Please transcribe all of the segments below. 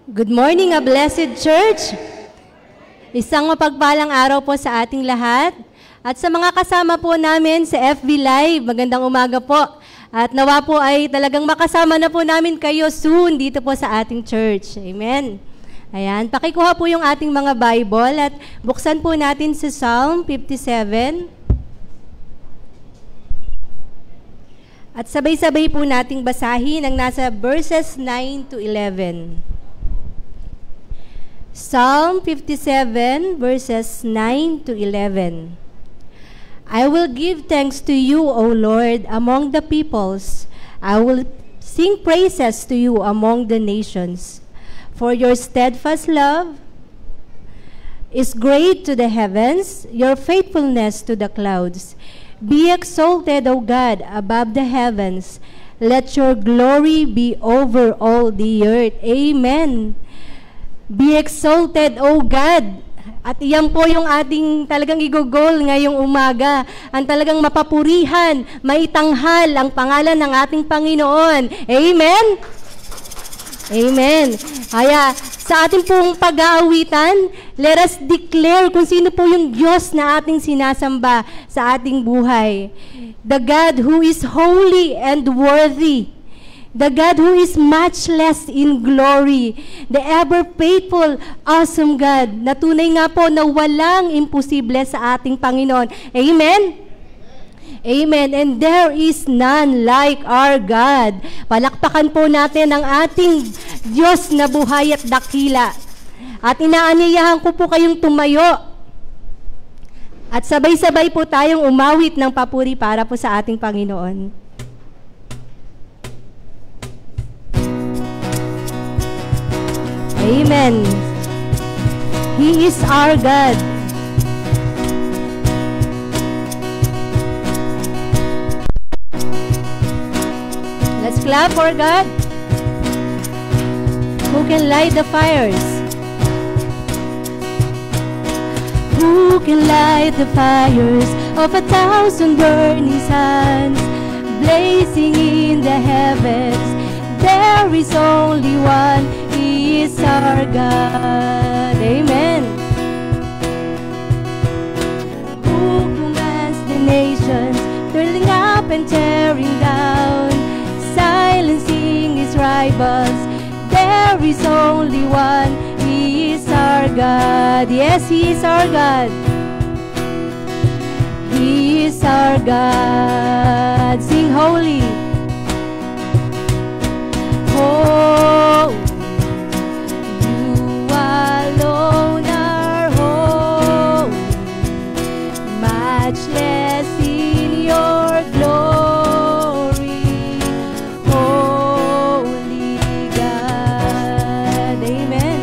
Good morning, a blessed church. Isang mapagpalang araw po sa ating lahat. At sa mga kasama po namin sa FB Live, magandang umaga po. At nawa po ay talagang makasama na po namin kayo soon dito po sa ating church. Amen. Ayan, pakikuha po yung ating mga Bible at buksan po natin sa Psalm 57. At sabay-sabay po nating basahin ang nasa verses 9 to 11. Psalm 57 verses 9 to 11. I will give thanks to you, O Lord, among the peoples. I will sing praises to you among the nations. For your steadfast love is great to the heavens, your faithfulness to the clouds. Be exalted, O God, above the heavens. Let your glory be over all the earth. Amen. Be exalted, O God. At iyan po yung ating talagang igugol ngayong umaga. Ang talagang mapapurihan, maitanghal ang pangalan ng ating Panginoon. Amen? Amen. Kaya sa ating pong pag-aawitan, let us declare kung sino po yung Diyos na ating sinasamba sa ating buhay. The God who is holy and worthy. The God who is matchless in glory, the ever-faithful, awesome God, na tunay nga po na walang imposible sa ating Panginoon. Amen? Amen. And there is none like our God. Palakpakan po natin ang ating Diyos na buhay at dakila. At inaanyayahan ko po kayong tumayo. At sabay-sabay po tayong umawit ng papuri para po sa ating Panginoon. Amen. He is our God. Let's clap for God. Who can light the fires? Who can light the fires of 1,000 burning suns, blazing in the heavens? There is only one. He is our God. Amen. Who commands the nations, building up and tearing down, silencing his rivals? There is only one. He is our God. Yes, He is our God. He is our God. Sing holy. Oh, you alone are holy, matchless in your glory, holy God. Amen.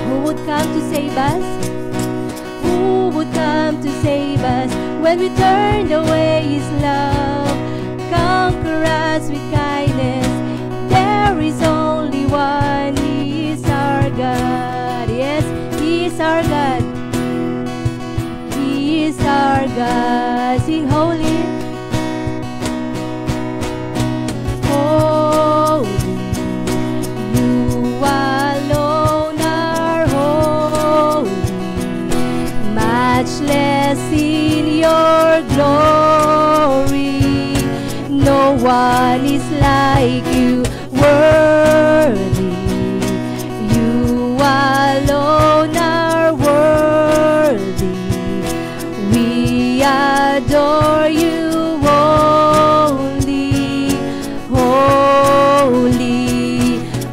Who would come to save us? Who would come to save us when we turned away His love? Conquer us with kindness. There is only one. He is our God. Yes, He is our God. He is our God. Sing holy. Holy, you alone are holy, matchless in your glory. No one is like you. Worthy, you alone are worthy. We adore you only. Holy,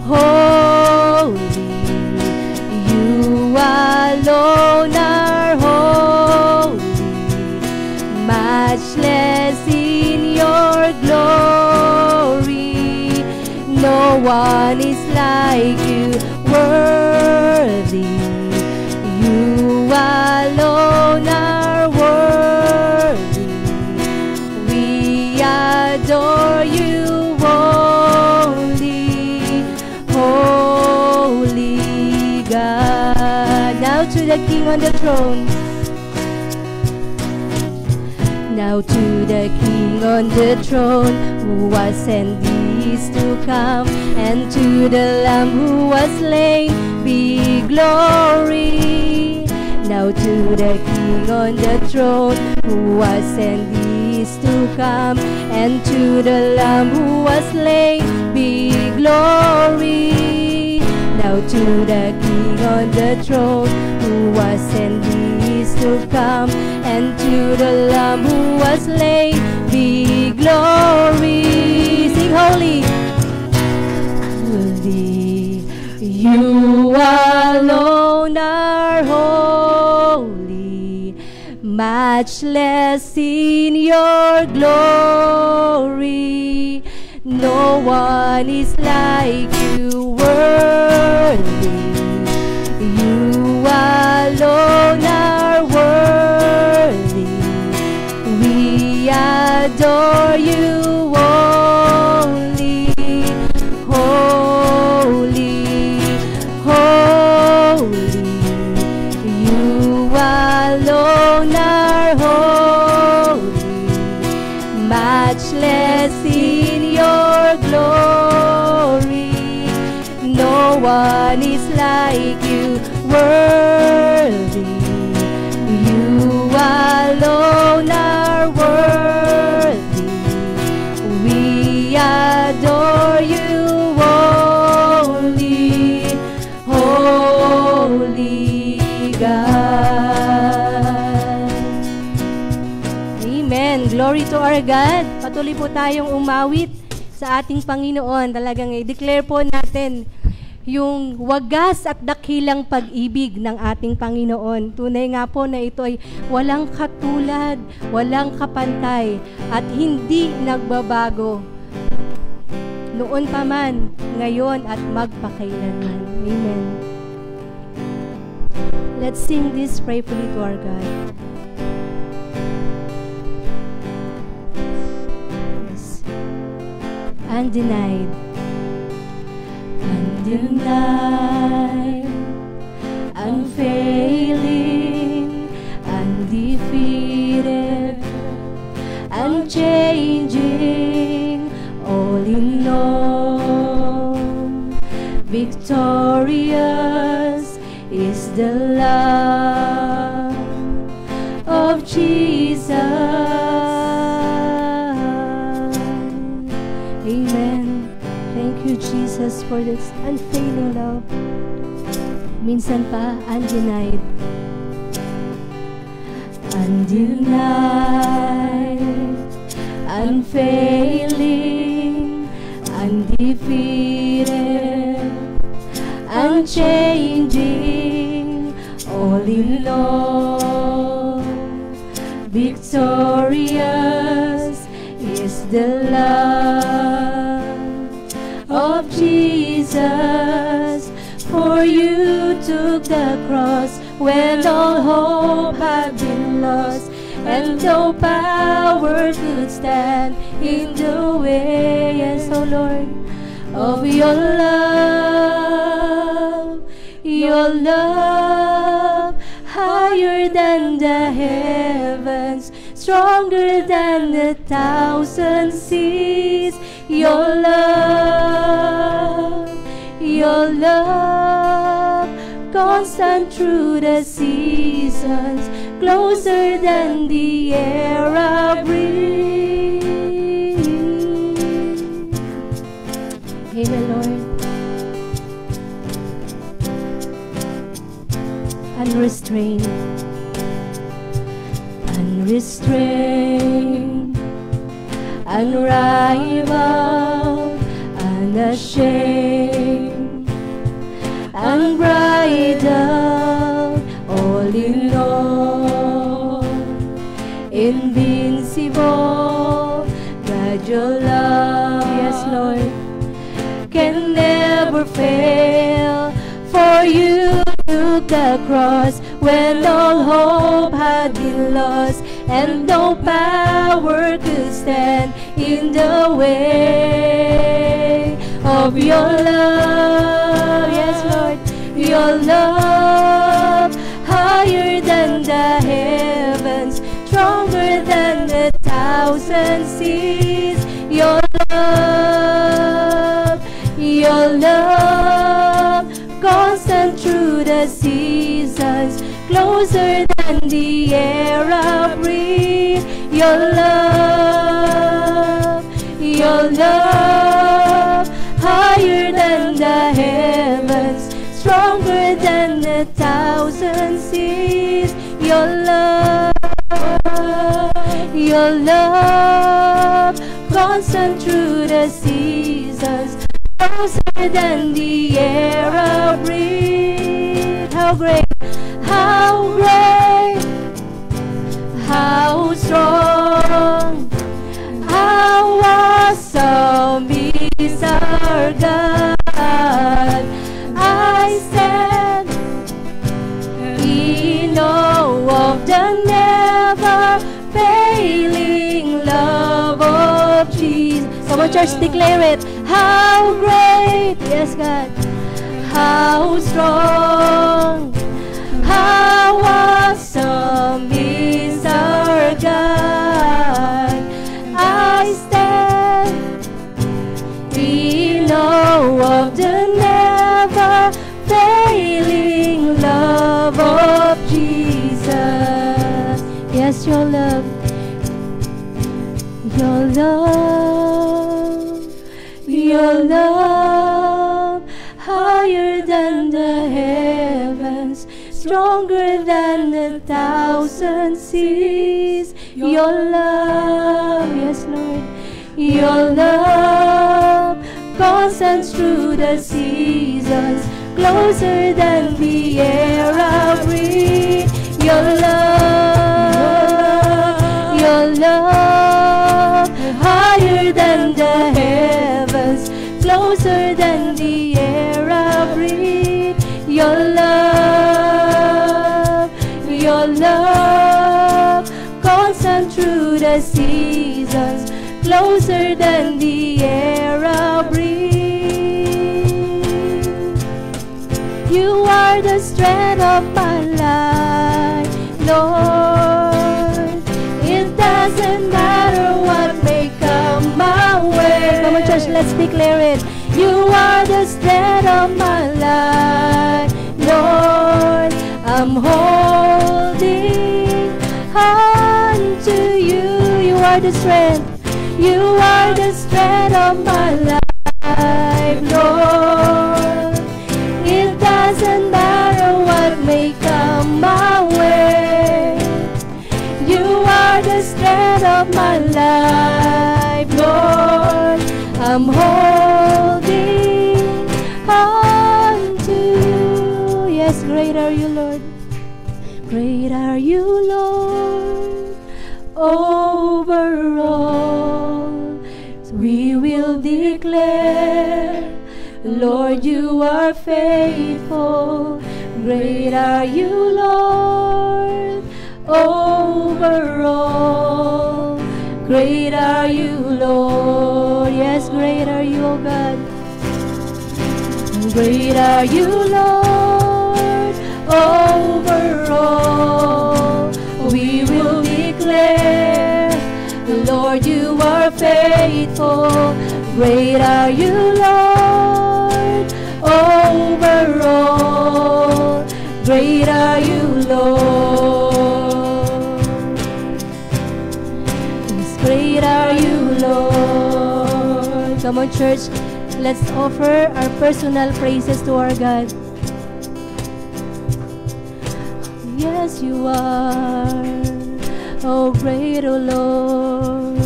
holy, you alone are holy, matchless in your glory. No one is like you, worthy. You alone are worthy. We adore you only, holy God. Now to the King on the throne. Now to the King on the throne, who was and is to come, and to the Lamb who was slain, be glory. Now to the King on the throne, who was and is to come, and to the Lamb who was slain, be glory. Now to the King on the throne, who was and is to come, and to the Lamb who was slain, be glory. Sing holy. Holy, you alone are holy, matchless in your glory. No one is like you, worthy. You alone are worthy. We adore you only. Holy, holy. You alone are holy, matchless in your glory. No one is like you, worthy. You alone are worthy. We adore you only, holy God. Amen. Glory to our God. Patuloy po tayong umawit sa ating Panginoon. Talagang i-declare po natin yung wagas at dakilang pag-ibig ng ating Panginoon. Tunay nga po na ito ay walang katulad, walang kapantay, at hindi nagbabago. Noon pa man, ngayon, at magpakailanman. Amen. Let's sing this prayerfully to our God. Yes. Undenied. Undenied, unfailing, undefeated, unchanging, all in all. Victorious is the love of Jesus. Amen. Thank you, Jesus, for this unfailing love. Minsan pa, undenied. Undenied, unfailing, undefeated, unchanging, all in all. Victorious is the love of Jesus. For you took the cross when all hope had been lost, and no power could stand in the way, yes, oh Lord, of your love. Your love, higher than the heavens, stronger than 1,000 seas. Your love, constant through the seasons, closer than the air I breathe. Amen, Lord. Unrestrained, unrestrained, unrivaled, unashamed, unbridled, all in all. Invincible, God, your love, yes, Lord, can never fail. For you took the cross when all hope had been lost, and no power could stand in the way of your love. Yes, Lord, your love, higher than the heavens, stronger than the seasons, closer than the air I breathe. Your love, higher than the heavens, stronger than 1,000 seas. Your love, constant through the seasons, closer than the air I breathe. How great, how great, how strong, how awesome is our God. I stand in awe of the never-failing love of Jesus. Come on, church, declare it. How great, yes, God. How strong, how awesome is our God. I stand in awe of the never-failing love of Jesus. Yes, your love, your love, your love, higher than the heavens, stronger than 1,000 seas. Your love, yes, Lord, your love, constant through the seasons, closer than the air I breathe. Your love, higher than the heavens, closer than the air I breathe. Your love, constant through the seasons, closer than the air I breathe. You are the strength of my life, Lord. It doesn't matter what may come my way. Come on, church, let's declare it. You are the strength of my life, Lord. I'm holding on to you. You are the strength. You are the strength of my life, Lord. It doesn't matter what may come my way. You are the strength of my life, Lord. I'm holding on to you. Yes, great are you, Lord. Great are you, Lord, over all. So we will declare, Lord, you are faithful. Great are you, Lord, over all. Great are you, Lord. Yes, great are you, O God. Great are you, Lord, over all. We will declare, Lord, you are faithful. Great are you, Lord, over all. Great are you, Lord. Yes, great are you, Lord. Come on, church, let's offer our personal praises to our God. Yes, you are, oh great, oh Lord.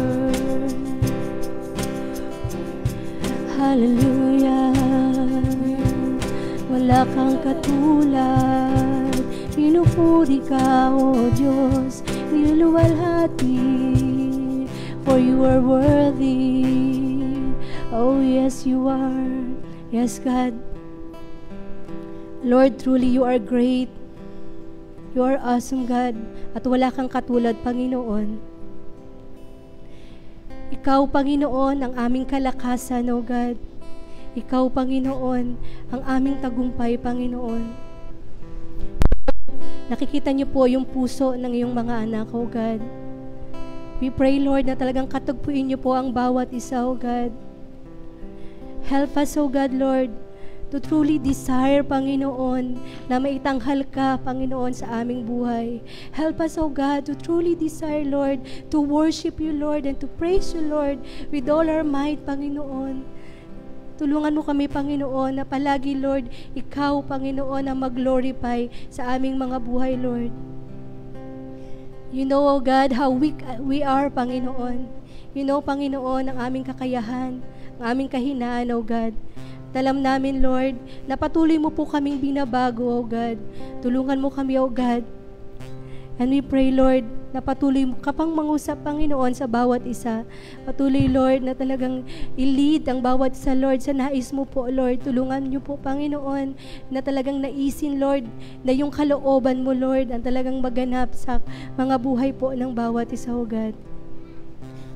Hallelujah. Wala kang katulad, pinupuri ka, oh Diyos, niluluwalhati, for you are worthy. Oh yes, you are. Yes, God. Lord, truly you are great. You are awesome, God, at wala kang katulad, Panginoon. Ikaw, Panginoon, ang aming kalakasan, O God. Ikaw, Panginoon, ang aming tagumpay, Panginoon. Nakikita niyo po yung puso ng iyong mga anak, O God. We pray, Lord, na talagang katagpuin niyo po ang bawat isa, O God. Help us, O God, Lord, to truly desire, Panginoon, na maitanghal ka, Panginoon, sa aming buhay. Help us, O God, to truly desire, Lord, to worship you, Lord, and to praise you, Lord, with all our might, Panginoon. Tulungan mo kami, Panginoon, na palagi, Lord, ikaw, Panginoon, ang mag-glorify sa aming mga buhay, Lord. You know, O God, how weak we are, Panginoon. You know, Panginoon, ang aming kakayahan, ang aming kahinaan, O God. Alam namin, Lord, na patuloy mo po kaming binabago, O God. Tulungan mo kami, O God. And we pray, Lord, na patuloy ka pang mangusap, Panginoon, sa bawat isa. Patuloy, Lord, na talagang i-lead ang bawat isa, Lord, sa nais mo po, Lord. Tulungan niyo po, Panginoon, na talagang naisin, Lord, na yung kalooban mo, Lord, ang talagang maganap sa mga buhay po ng bawat isa, O God.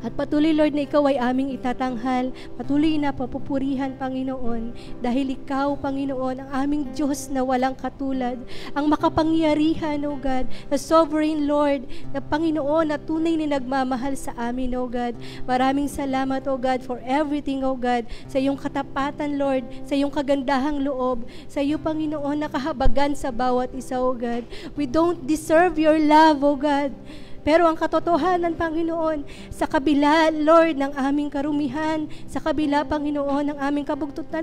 At patuloy, Lord, na ikaw ay aming itatanghal. Patuloy na papupurihan, Panginoon. Dahil ikaw, Panginoon, ang aming Diyos na walang katulad. Ang makapangyarihan, O God, na sovereign Lord, na Panginoon, na tunay na nagmamahal sa amin, O God. Maraming salamat, O God, for everything, O God. Sa iyong katapatan, Lord, sa iyong kagandahang loob, sa iyo, Panginoon, na kahabagan sa bawat isa, O God. We don't deserve your love, O God. Pero ang katotohanan, Panginoon, sa kabila, Lord, ng aming karumihan, sa kabila, Panginoon, ng aming kabugtutan,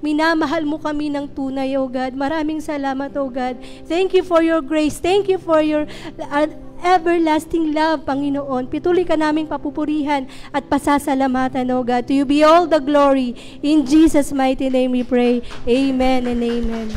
minamahal mo kami ng tunay, O God. Maraming salamat, O God. Thank you for your grace. Thank you for your everlasting love, Panginoon. Pituloy ka naming papupurihan at pasasalamatan, O God. To you be all the glory. In Jesus' mighty name we pray. Amen and amen.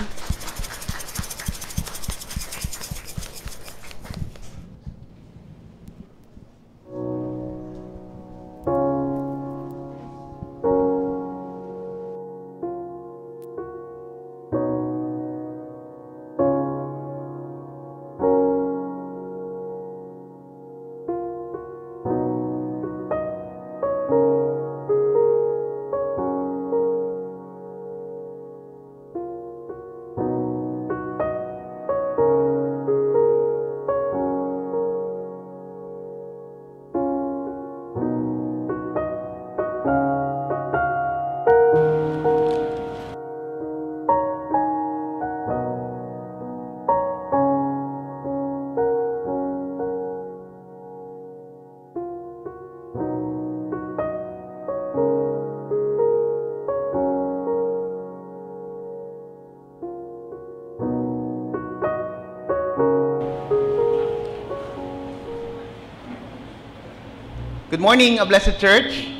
Good morning, a blessed church.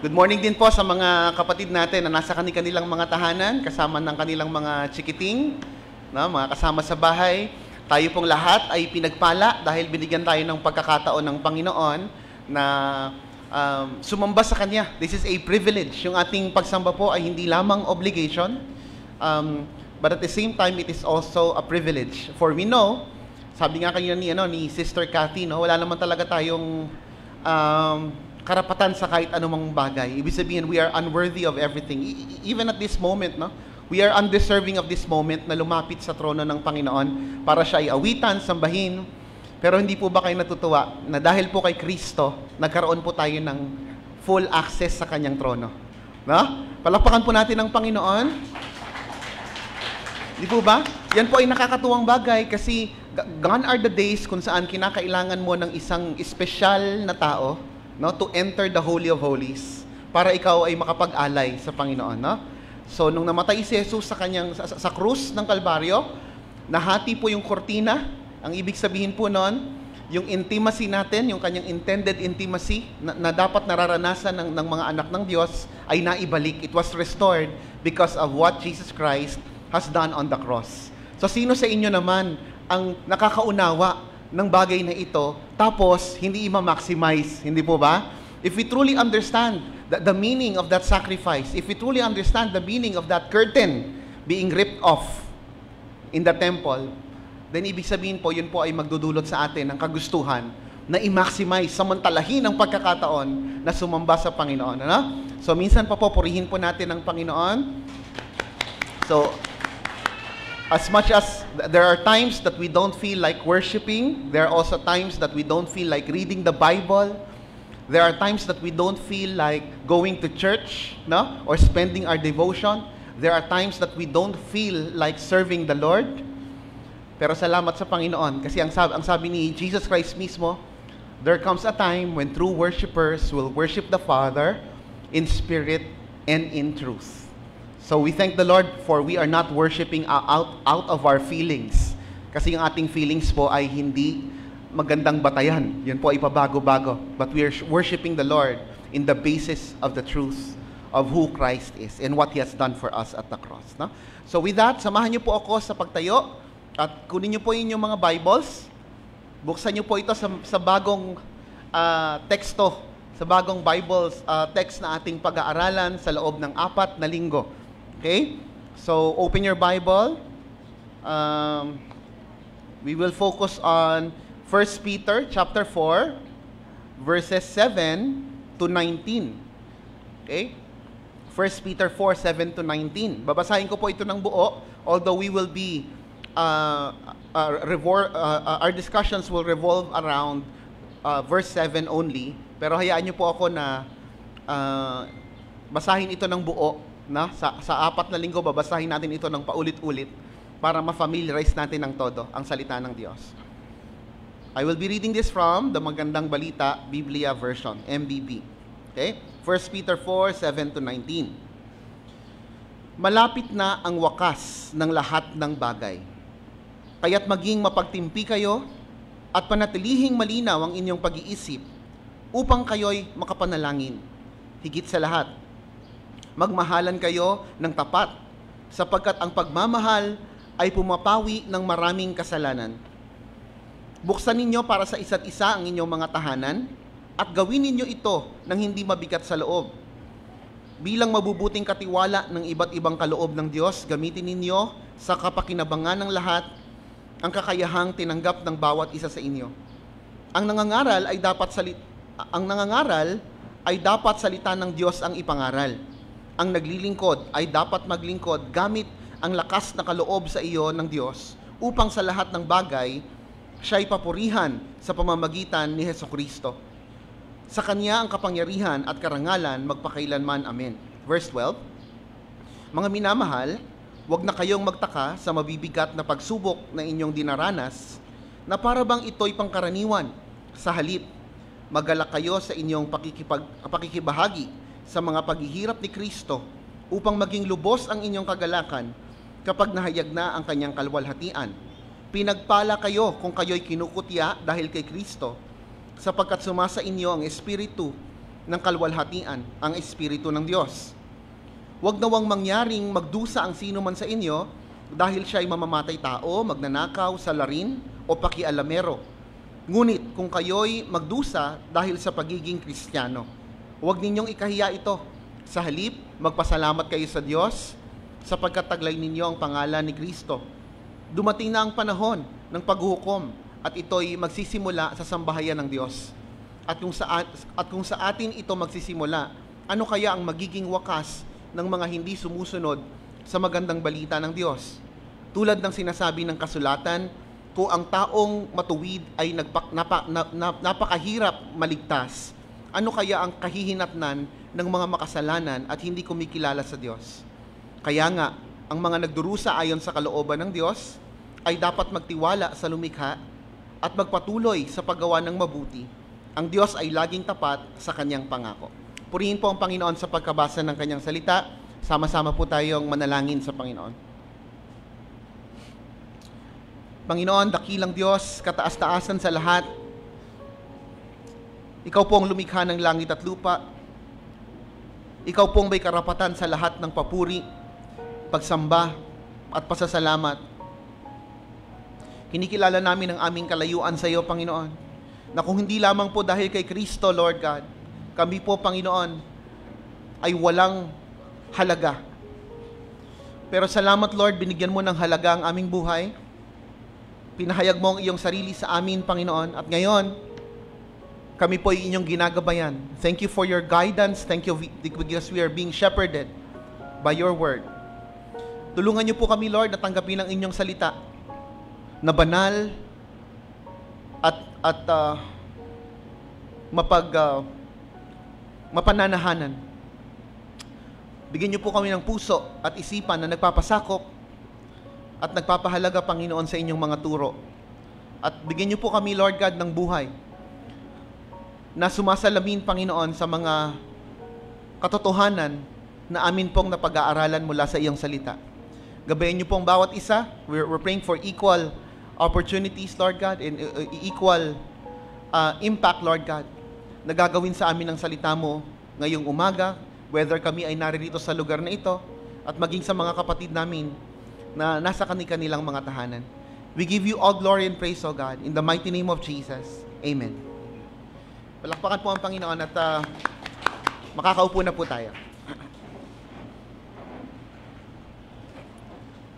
Good morning din po sa mga kapatid natin na nasa kanilang mga tahanan, kasama ng kanilang mga chikiting, no, mga kasama sa bahay. Tayo pong lahat ay pinagpala dahil binigyan tayo ng pagkakataon ng Panginoon na sumamba sa Kanya. This is a privilege. Yung ating pagsamba po ay hindi lamang obligation, but at the same time, it is also a privilege. For we know, sabi nga kanina ni Sister Cathy, no, wala naman talaga tayong karapatan sa kahit anumang bagay. Ibig sabihin, we are unworthy of everything. Even at this moment, no, we are undeserving of this moment na lumapit sa trono ng Panginoon para siya ay awitan, sambahin. Pero hindi po ba kayo natutuwa na dahil po kay Kristo, nagkaroon po tayo ng full access sa Kanyang trono? No? Palakpakan po natin ang Panginoon. Di po ba? Yan po ay nakakatuwang bagay kasi gone are the days kung saan kinakailangan mo ng isang espesyal na tao, no, to enter the Holy of Holies para ikaw ay makapag-alay sa Panginoon, no? So nung namatay si Jesus sa krus ng Kalbaryo, nahati po yung kortina. Ang ibig sabihin po noon, yung intimacy natin, yung kanyang intended intimacy na dapat nararanasan ng mga anak ng Diyos ay naibalik. It was restored because of what Jesus Christ has done on the cross. So sino sa inyo naman ang nakakaunawa ng bagay na ito tapos hindi i-maximize, hindi po ba? If we truly understand the meaning of that sacrifice, if we truly understand the meaning of that curtain being ripped off in the temple, then ibig sabihin po, yun po ay magdudulot sa atin ng kagustuhan na i-maximize, samantalahin ang pagkakataon na sumamba sa Panginoon. Ano? So minsan pa po, purihin po natin ang Panginoon. So, as much as there are times that we don't feel like worshiping, there are also times that we don't feel like reading the Bible. There are times that we don't feel like going to church, no, or spending our devotion. There are times that we don't feel like serving the Lord. Pero salamat sa Panginoon kasi ang sabi ni Jesus Christ mismo, there comes a time when true worshipers will worship the Father in spirit and in truth. So we thank the Lord for we are not worshiping out of our feelings. Kasi yung ating feelings po ay hindi magandang batayan. Yun po ay pabago-bago. But we are worshiping the Lord in the basis of the truth of who Christ is and what He has done for us at the cross. No? So with that, samahan niyo po ako sa pagtayo at kunin niyo po inyong mga Bibles. Buksan niyo po ito sa bagong teksto, sa bagong Bibles text na ating pag-aaralan sa loob ng 4 na linggo. Okay? So open your Bible. We will focus on 1 Peter chapter 4 verses 7 to 19. Okay? 1 Peter 4, 7 to 19. Babasahin ko po ito ng buo, although we will be, our discussions will revolve around verse 7 only. Pero hayaan niyo po ako na basahin ito ng buo. Na? Sa 4 na linggo, babasahin natin ito ng paulit-ulit para ma-familiarize natin ng todo ang salita ng Diyos. I will be reading this from the Magandang Balita Biblia Version, MBB. Okay? 1 Peter 4, 7 to 19. Malapit na ang wakas ng lahat ng bagay. Kaya't maging mapagtimpi kayo at panatilihing malinaw ang inyong pag-iisip upang kayo'y makapanalangin. Higit sa lahat, magmahalan kayo ng tapat sapagkat ang pagmamahal ay pumapawi ng maraming kasalanan. Buksan ninyo para sa isa't isa ang inyong mga tahanan at gawin ninyo ito nang hindi mabigat sa loob. Bilang mabubuting katiwala ng iba't ibang kaloob ng Diyos, gamitin ninyo sa kapakinabangan ng lahat ang kakayahang tinanggap ng bawat isa sa inyo. Ang nangangaral ay dapat salita ng Diyos ang ipangaral. Ang naglilingkod ay dapat maglingkod gamit ang lakas na kaloob sa iyo ng Diyos upang sa lahat ng bagay siya'y papurihan sa pamamagitan ni Hesukristo. Sa Kanya ang kapangyarihan at karangalan magpakailanman. Amen. Verse 12, mga minamahal, huwag na kayong magtaka sa mabibigat na pagsubok na inyong dinaranas na para bang ito'y pangkaraniwan. Sa halip, magalak kayo sa inyong pakikibahagi sa mga paghihirap ni Kristo upang maging lubos ang inyong kagalakan kapag nahayag na ang Kanyang kalwalhatian. Pinagpala kayo kung kayo'y kinukutya dahil kay Kristo, sapagkat sumasa inyo ang Espiritu ng kalwalhatian, ang Espiritu ng Diyos. Huwag nawang mangyaring magdusa ang sino man sa inyo dahil siya'y mamamatay tao, magnanakaw, salarin, o pakialamero. Ngunit kung kayo'y magdusa dahil sa pagiging Kristiyano, huwag ninyong ikahiya ito. Sa halip, magpasalamat kayo sa Diyos sapagkat taglay ninyo ang pangalan ni Kristo. Dumating na ang panahon ng paghuhukom at ito'y magsisimula sa sambahayan ng Diyos. At kung sa atin ito magsisimula, ano kaya ang magiging wakas ng mga hindi sumusunod sa magandang balita ng Diyos? Tulad ng sinasabi ng kasulatan, kung ang taong matuwid ay napakahirap maligtas, ano kaya ang kahihinatnan ng mga makasalanan at hindi kumikilala sa Diyos? Kaya nga, ang mga nagdurusa ayon sa kalooban ng Diyos ay dapat magtiwala sa lumikha at magpatuloy sa paggawa ng mabuti. Ang Diyos ay laging tapat sa Kanyang pangako. Purihin po ang Panginoon sa pagkabasa ng Kanyang salita. Sama-sama po tayong manalangin sa Panginoon. Panginoon, dakilang Diyos, kataas-taasan sa lahat. Ikaw po ang lumikha ng langit at lupa. Ikaw po ang may karapatan sa lahat ng papuri, pagsamba, at pasasalamat. Kinikilala namin ang aming kalayuan sa iyo, Panginoon, na kung hindi lamang po dahil kay Kristo, Lord God, kami po, Panginoon, ay walang halaga. Pero salamat, Lord, binigyan mo ng halaga ang aming buhay. Pinahayag mo ang iyong sarili sa amin, Panginoon, at ngayon, kami po ay inyong ginagabayan. Thank you for your guidance. Thank you because we are being shepherded by your word. Tulungan niyo po kami, Lord, na tanggapin ang inyong salita na banal at mapananahanan. Bigyan niyo po kami ng puso at isipan na nagpapasakop at nagpapahalaga, Panginoon, sa inyong mga turo. At bigyan niyo po kami, Lord God, ng buhay na sumasalamin, Panginoon, sa mga katotohanan na amin pong napag-aaralan mula sa iyong salita. Gabayan niyo pong bawat isa. We're praying for equal opportunities, Lord God, and equal impact, Lord God, na gagawin sa amin ng salita mo ngayong umaga, whether kami ay naririto sa lugar na ito, at maging sa mga kapatid namin na nasa kanilang mga tahanan. We give you all glory and praise, O God, in the mighty name of Jesus. Amen. Palakpakan po ang Panginoon at makakaupo na po tayo.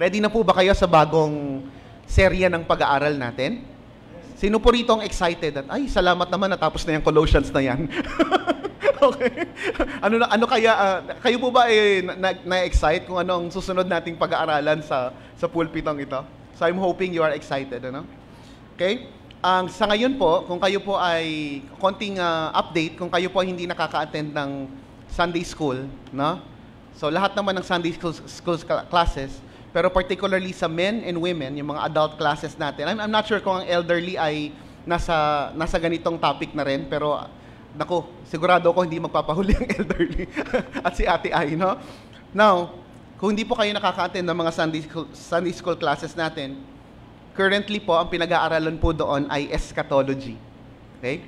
Ready na po ba kayo sa bagong serya ng pag-aaral natin? Sino po rito ang excited? At, ay, salamat naman, natapos na yung Colossians na yan. Okay. Ano kaya, kayo po ba na-excite kung ano ang susunod nating pag-aaralan sa pulpitong ito? So I'm hoping you are excited, ano? Okay? Sa ngayon po, kung kayo po ay konting update, kung kayo po ay hindi nakaka-attend ng Sunday school, no? So lahat naman ng Sunday school classes, pero particularly sa men and women, yung mga adult classes natin. I'm not sure kung ang elderly ay nasa ganitong topic na rin, pero naku, sigurado ko hindi magpapahuli ang elderly at si Ate Ai, no? Now, kung hindi po kayo nakaka-attend ng mga Sunday school classes natin, currently po, ang pinag-aaralan po doon ay eschatology. Okay?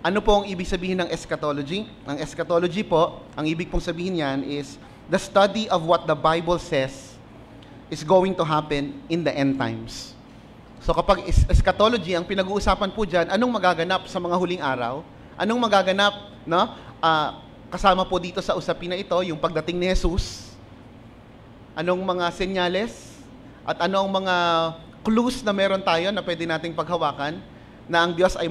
Ano po ang ibig sabihin ng eschatology? Ang eschatology po, ang ibig pong sabihin yan is the study of what the Bible says is going to happen in the end times. So kapag eschatology, ang pinag-uusapan po dyan, anong magaganap sa mga huling araw? Anong magaganap, no? Kasama po dito sa usapin na ito, yung pagdating ni Jesus. Anong mga senyales? At ano ang mga clues na meron tayo na pwede nating paghawakan na ang Diyos ay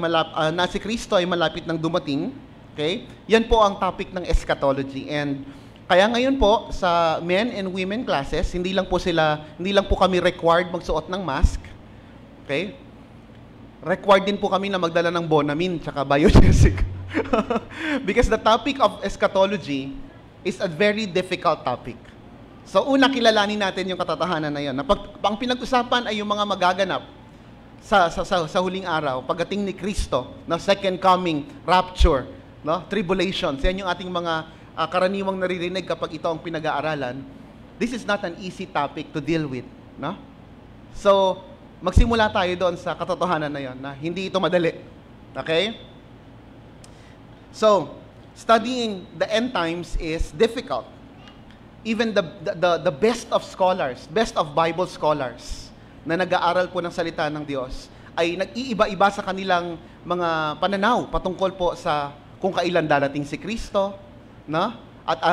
na si Kristo ay malapit ng dumating? Okay? Yan po ang topic ng eschatology. And kaya ngayon po sa men and women classes, hindi lang po kami required magsuot ng mask. Okay? Required din po kami na magdala ng Bonamine tsaka Biogesic. Because the topic of eschatology is a very difficult topic. So una, kilalanin natin yung katatahanan na yun. Ang pinag-usapan ay yung mga magaganap sa huling araw, pagdating ni Kristo, na second coming, rapture, no? Tribulations. Yan yung ating mga karaniwang naririnig kapag ito ang pinag-aaralan. This is not an easy topic to deal with, no? So, magsimula tayo doon sa katotohanan na yon, na hindi ito madali. Okay? So, studying the end times is difficult. Even the best of scholars, best of Bible scholars na nag-aaral po ng salita ng Diyos ay nag-iiba-iba sa kanilang mga pananaw patungkol po sa kung kailan darating si Kristo, no? At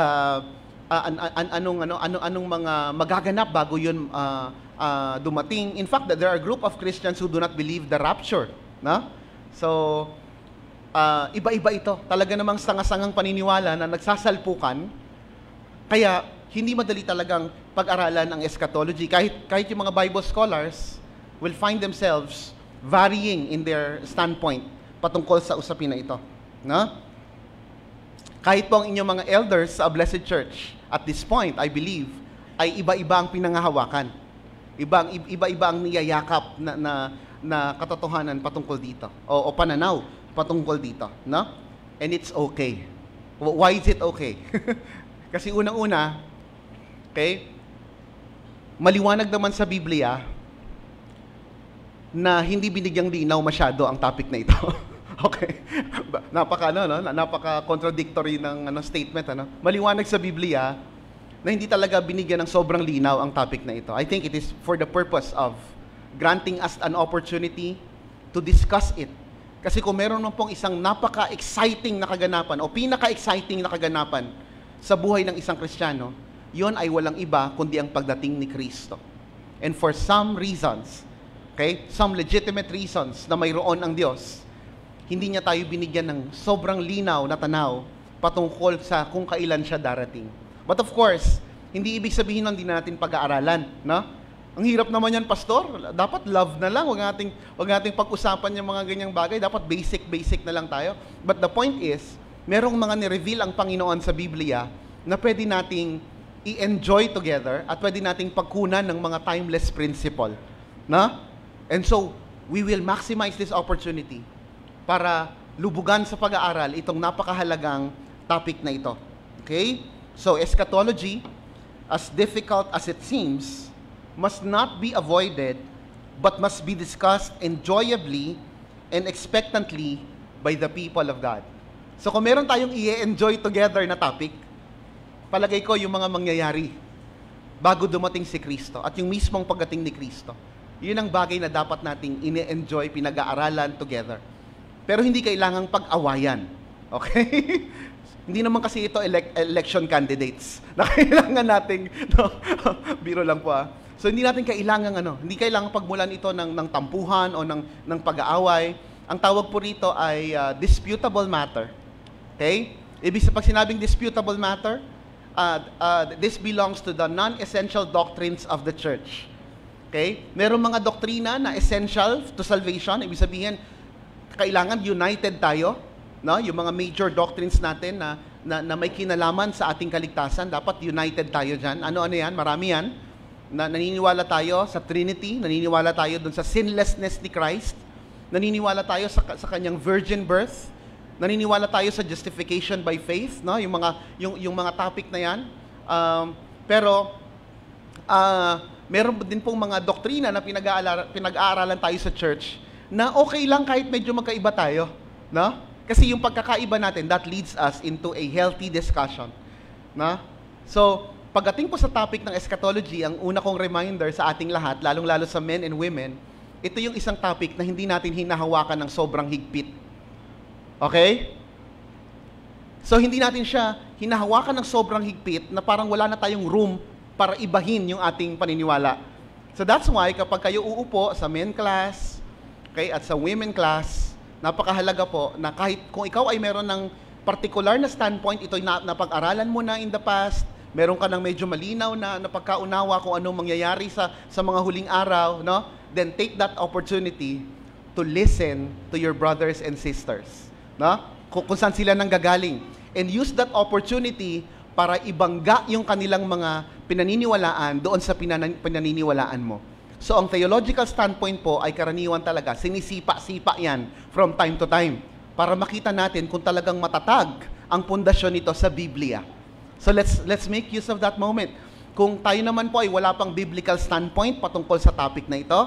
anong mga magaganap bago yun dumating. In fact, there are a group of Christians who do not believe the rapture, no? So, iba-iba ito. Talaga namang sanga-sangang paniniwala na nagsasalpukan. Kaya, hindi madali talagang pag-aralan ang eschatology. Kahit yung mga Bible scholars will find themselves varying in their standpoint patungkol sa usapin na ito, no? Kahit po ang inyong mga elders sa Blessed Church, at this point, I believe, ay iba-iba ang pinangahawakan. Iba-iba ang niyayakap na katotohanan patungkol dito. O pananaw patungkol dito. No? And it's okay. Why is it okay? Kasi unang-una, okay, maliwanag naman sa Biblia na hindi binigyang linaw masyado ang topic na ito. Okay. Napaka-contradictory ng statement, ano? Maliwanag sa Biblia na hindi talaga binigyan ng sobrang linaw ang topic na ito. I think it is for the purpose of granting us an opportunity to discuss it. Kasi kung meron man pong isang napaka-exciting na kaganapan o pinaka-exciting na kaganapan sa buhay ng isang Kristiyano, yon ay walang iba kundi ang pagdating ni Kristo. And for some reasons, okay, some legitimate reasons na mayroon ang Diyos, hindi niya tayo binigyan ng sobrang linaw na tanaw patungkol sa kung kailan siya darating. But of course, hindi ibig sabihin nun hindi natin pag-aaralan, no? Ang hirap naman yan, pastor. Dapat love na lang. Huwag nating pag-usapan yung mga ganyang bagay. Dapat basic na lang tayo. But the point is, merong mga ni-reveal ang Panginoon sa Biblia na pwede nating i-enjoy together at pwede nating pagkunan ng mga timeless principle. Na? And so, we will maximize this opportunity para lubugan sa pag-aaral itong napakahalagang topic na ito. Okay? So, eschatology, as difficult as it seems, must not be avoided but must be discussed enjoyably and expectantly by the people of God. So, kung meron tayong i-enjoy together na topic, palagay ko yung mga mangyayari bago dumating si Kristo at yung mismong pagdating ni Kristo. Yun ang bagay na dapat nating ini-enjoy, pinag-aaralan together. Pero hindi kailangang pag-awayan. Okay? Hindi naman kasi ito election candidates na kailangan nating, no? Biro lang po So hindi natin hindi kailangang pagmulan ito ng tampuhan o ng pag-aaway. Ang tawag po rito ay disputable matter. Okay? Pag sinabing disputable matter, this belongs to the non-essential doctrines of the church. Okay? Merong mga doktrina na essential to salvation. Ibig sabihin, kailangan united tayo. No? Yung mga major doctrines natin na may kinalaman sa ating kaligtasan, dapat united tayo dyan. Ano-ano yan? Marami yan. Naniniwala tayo sa Trinity, naniniwala tayo dun sa sinlessness ni Christ, naniniwala tayo sa kanyang virgin birth, naniniwala tayo sa justification by faith, no? Yung mga topic na yan. Pero meron din pong mga doktrina na pinag-aaralan tayo sa church na okay lang kahit medyo magkaiba tayo, no? Kasi yung pagkakaiba natin, that leads us into a healthy discussion, no? So, pagdating po sa topic ng eschatology, ang una kong reminder sa ating lahat, lalong-lalo sa men and women, ito yung isang topic na hindi natin hinahawakan ng sobrang higpit. Okay? So, hindi natin siya hinahawakan ng sobrang higpit na parang wala na tayong room para ibahin yung ating paniniwala. So, that's why kapag kayo uupo sa men class, okay, at sa women class, napakahalaga po na kahit kung ikaw ay meron ng particular na standpoint, ito'y napag-aralan mo na in the past, meron ka ng medyo malinaw na pagkaunawa kung anong mangyayari sa mga huling araw, no? Then take that opportunity to listen to your brothers and sisters, no? Kung saan sila nanggagaling. And use that opportunity para ibangga yung kanilang mga pinaniniwalaan doon sa pinaniniwalaan mo. So, ang theological standpoint po ay karaniwan talaga, sinisipa-sipa yan from time to time para makita natin kung talagang matatag ang pundasyon nito sa Biblia. So, let's make use of that moment. Kung tayo naman po ay wala pang biblical standpoint patungkol sa topic na ito,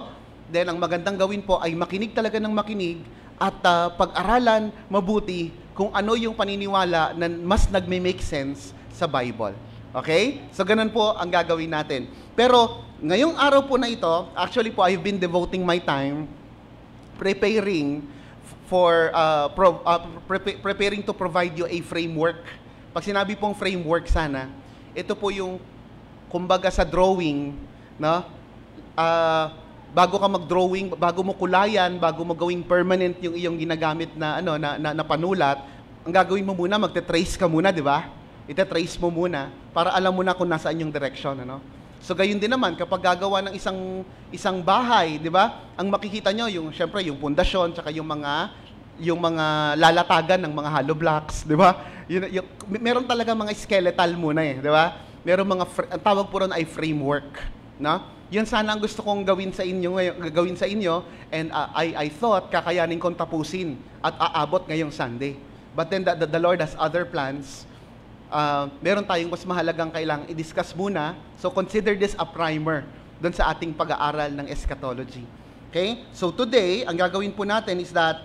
then ang magandang gawin po ay makinig talaga ng makinig at pag-aralan mabuti kung ano yung paniniwala na mas nagme-make sense sa Bible. Okay? So, ganun po ang gagawin natin. Pero, ngayong araw po na ito, actually po, I've been devoting my time preparing preparing to provide you a framework. Pag sinabi pong framework sana, ito po yung, kumbaga sa drawing, no? Bago ka mag-drawing, bago mo kulayan, bago mo gawing permanent yung iyong ginagamit na na panulat, ang gagawin mo muna, magte-trace ka muna, di ba? Ite-trace mo muna para alam mo na kung nasaan yung direction, ano? So gayon din naman kapag gagawa ng isang bahay, 'di ba? Ang makikita nyo yung syempre yung pundasyon tsaka yung mga lalatagan ng mga hollow blocks, 'di ba? Meron talaga mga skeletal muna 'di ba? Meron mga ang tawag po ron ay framework, no? Yun sana ang gusto kong gawin sa inyo and I thought kakayanin kong tapusin at aabot ngayong Sunday. But then the Lord has other plans. Meron tayong mas mahalagang kailangang i-discuss muna. So, consider this a primer doon sa ating pag-aaral ng eschatology. Okay? So, today, ang gagawin po natin is that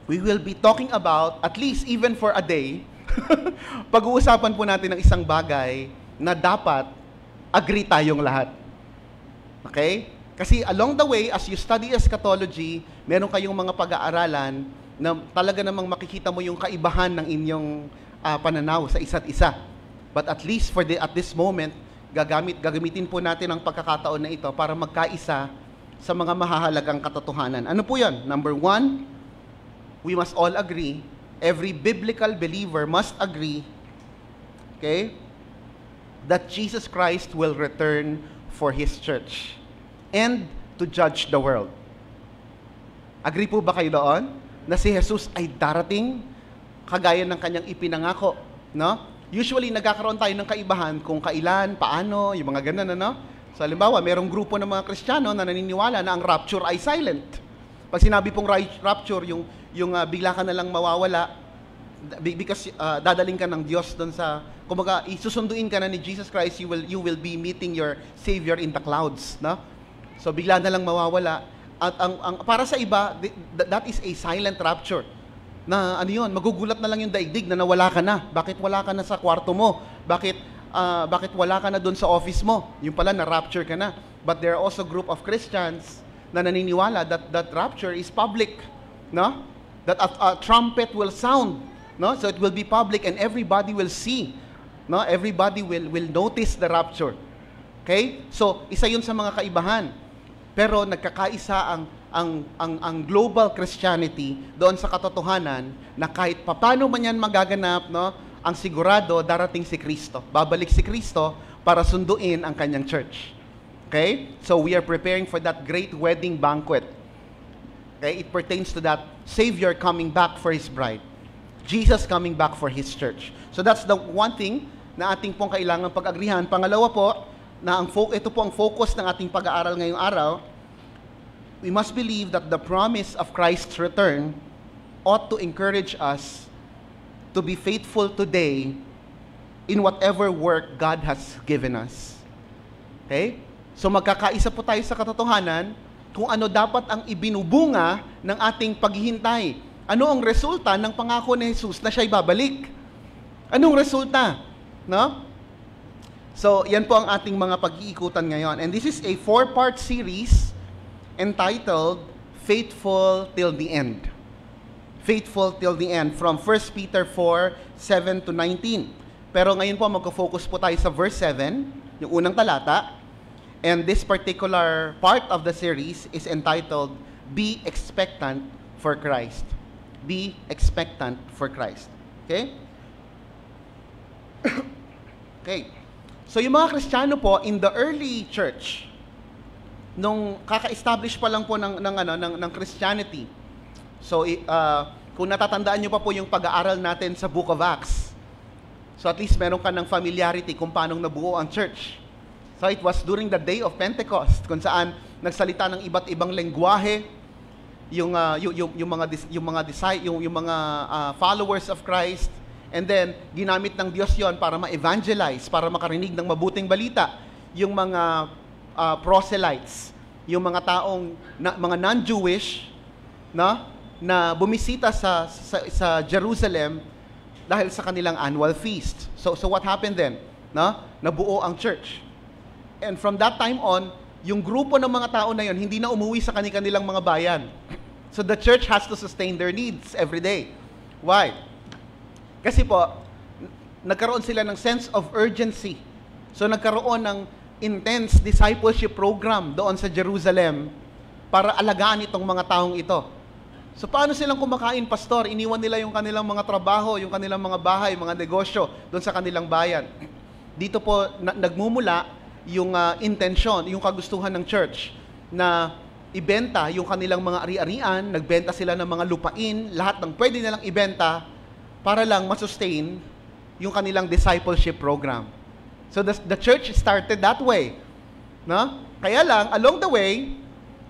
we will be talking about, at least even for a day, pag-uusapan po natin ng isang bagay na dapat agree tayong lahat. Okay? Kasi along the way, as you study eschatology, meron kayong mga pag-aaralan na talaga namang makikita mo yung kaibahan ng inyong pananaw sa isa't isa. But at least at this moment, gagamitin po natin ang pagkakataon na ito para magkaisa sa mga mahahalagang katotohanan. Ano po yan? Number 1, we must all agree, every biblical believer must agree, okay, that Jesus Christ will return for His church and to judge the world. Agree po ba kayo doon? Na si Jesus ay darating kagaya ng kanyang ipinangako, no? Usually, nagkakaroon tayo ng kaibahan kung kailan, paano, yung mga ganun, ano? So, halimbawa, merong grupo ng mga Kristiyano na naniniwala na ang rapture ay silent. Pag sinabi pong rapture, yung bigla ka na lang mawawala, because dadaling ka ng Diyos doon sa, kumbaga, isusunduin ka na ni Jesus Christ, you will be meeting your Savior in the clouds, no? So, bigla na lang mawawala. At para sa iba, that is a silent rapture. Na ano yun, magugulat na lang yung daigdig na nawala ka na. Bakit wala ka na sa kwarto mo? Bakit wala ka na doon sa office mo? Yung pala, na-rapture ka na. But there are also group of Christians na naniniwala that rapture is public. No? That a trumpet will sound. No? So it will be public and everybody will see. No? Everybody will notice the rapture. Okay? So, isa yun sa mga kaibahan. Pero nagkakaisa ang global Christianity doon sa katotohanan na kahit paano man yan magaganap, no, ang sigurado darating si Kristo. Babalik si Kristo para sunduin ang kanyang church. Okay? So we are preparing for that great wedding banquet. Okay? It pertains to that Savior coming back for His bride. Jesus coming back for His church. So that's the one thing na ating pong kailangan pag-agrihan. Pangalawa po, na ito po ang focus ng ating pag-aaral ngayong araw, we must believe that the promise of Christ's return ought to encourage us to be faithful today in whatever work God has given us. Okay? So magkakaisa po tayo sa katotohanan kung ano dapat ang ibinubunga ng ating paghihintay. Ano ang resulta ng pangako ni Jesus na siya'y babalik? Anong resulta? No? So, yan po ang ating mga pag-iikutan ngayon. And this is a 4-part series entitled Faithful Till the End. Faithful Till the End from 1 Peter 4, 7 to 19. Pero ngayon po, magko-focus po tayo sa verse 7, yung unang talata. And this particular part of the series is entitled Be Expectant for Christ. Be expectant for Christ. Okay? Okay. So yung mga Kristiyano po in the early church, nung kaka-establish pa lang po ng Christianity. So kung natatandaan niyo pa po yung pag-aaral natin sa Book of Acts. So at least meron ka ng familiarity kung paano nabuo ang church. So it was during the day of Pentecost kung saan nagsalita ng iba't ibang lengguwahe yung mga followers of Christ. And then, ginamit ng Diyos yon para ma-evangelize, para makarinig ng mabuting balita. Yung mga proselytes, yung mga taong, mga non-Jewish, na bumisita sa Jerusalem dahil sa kanilang annual feast. So what happened then? Nabuo ang church. And from that time on, yung grupo ng mga tao na yon hindi na umuwi sa kanilang mga bayan. So the church has to sustain their needs every day. Why? Kasi po, nagkaroon sila ng sense of urgency. So nagkaroon ng intense discipleship program doon sa Jerusalem para alagaan itong mga taong ito. So paano silang kumakain, pastor? Iniwan nila yung kanilang mga trabaho, yung kanilang mga bahay, mga negosyo doon sa kanilang bayan. Dito po nagmumula yung intensyon, yung kagustuhan ng church na ibenta yung kanilang mga ari-arian, nagbenta sila ng mga lupain, lahat ng pwede nilang ibenta para lang masustain yung kanilang discipleship program. So the church started that way. Kaya lang, along the way,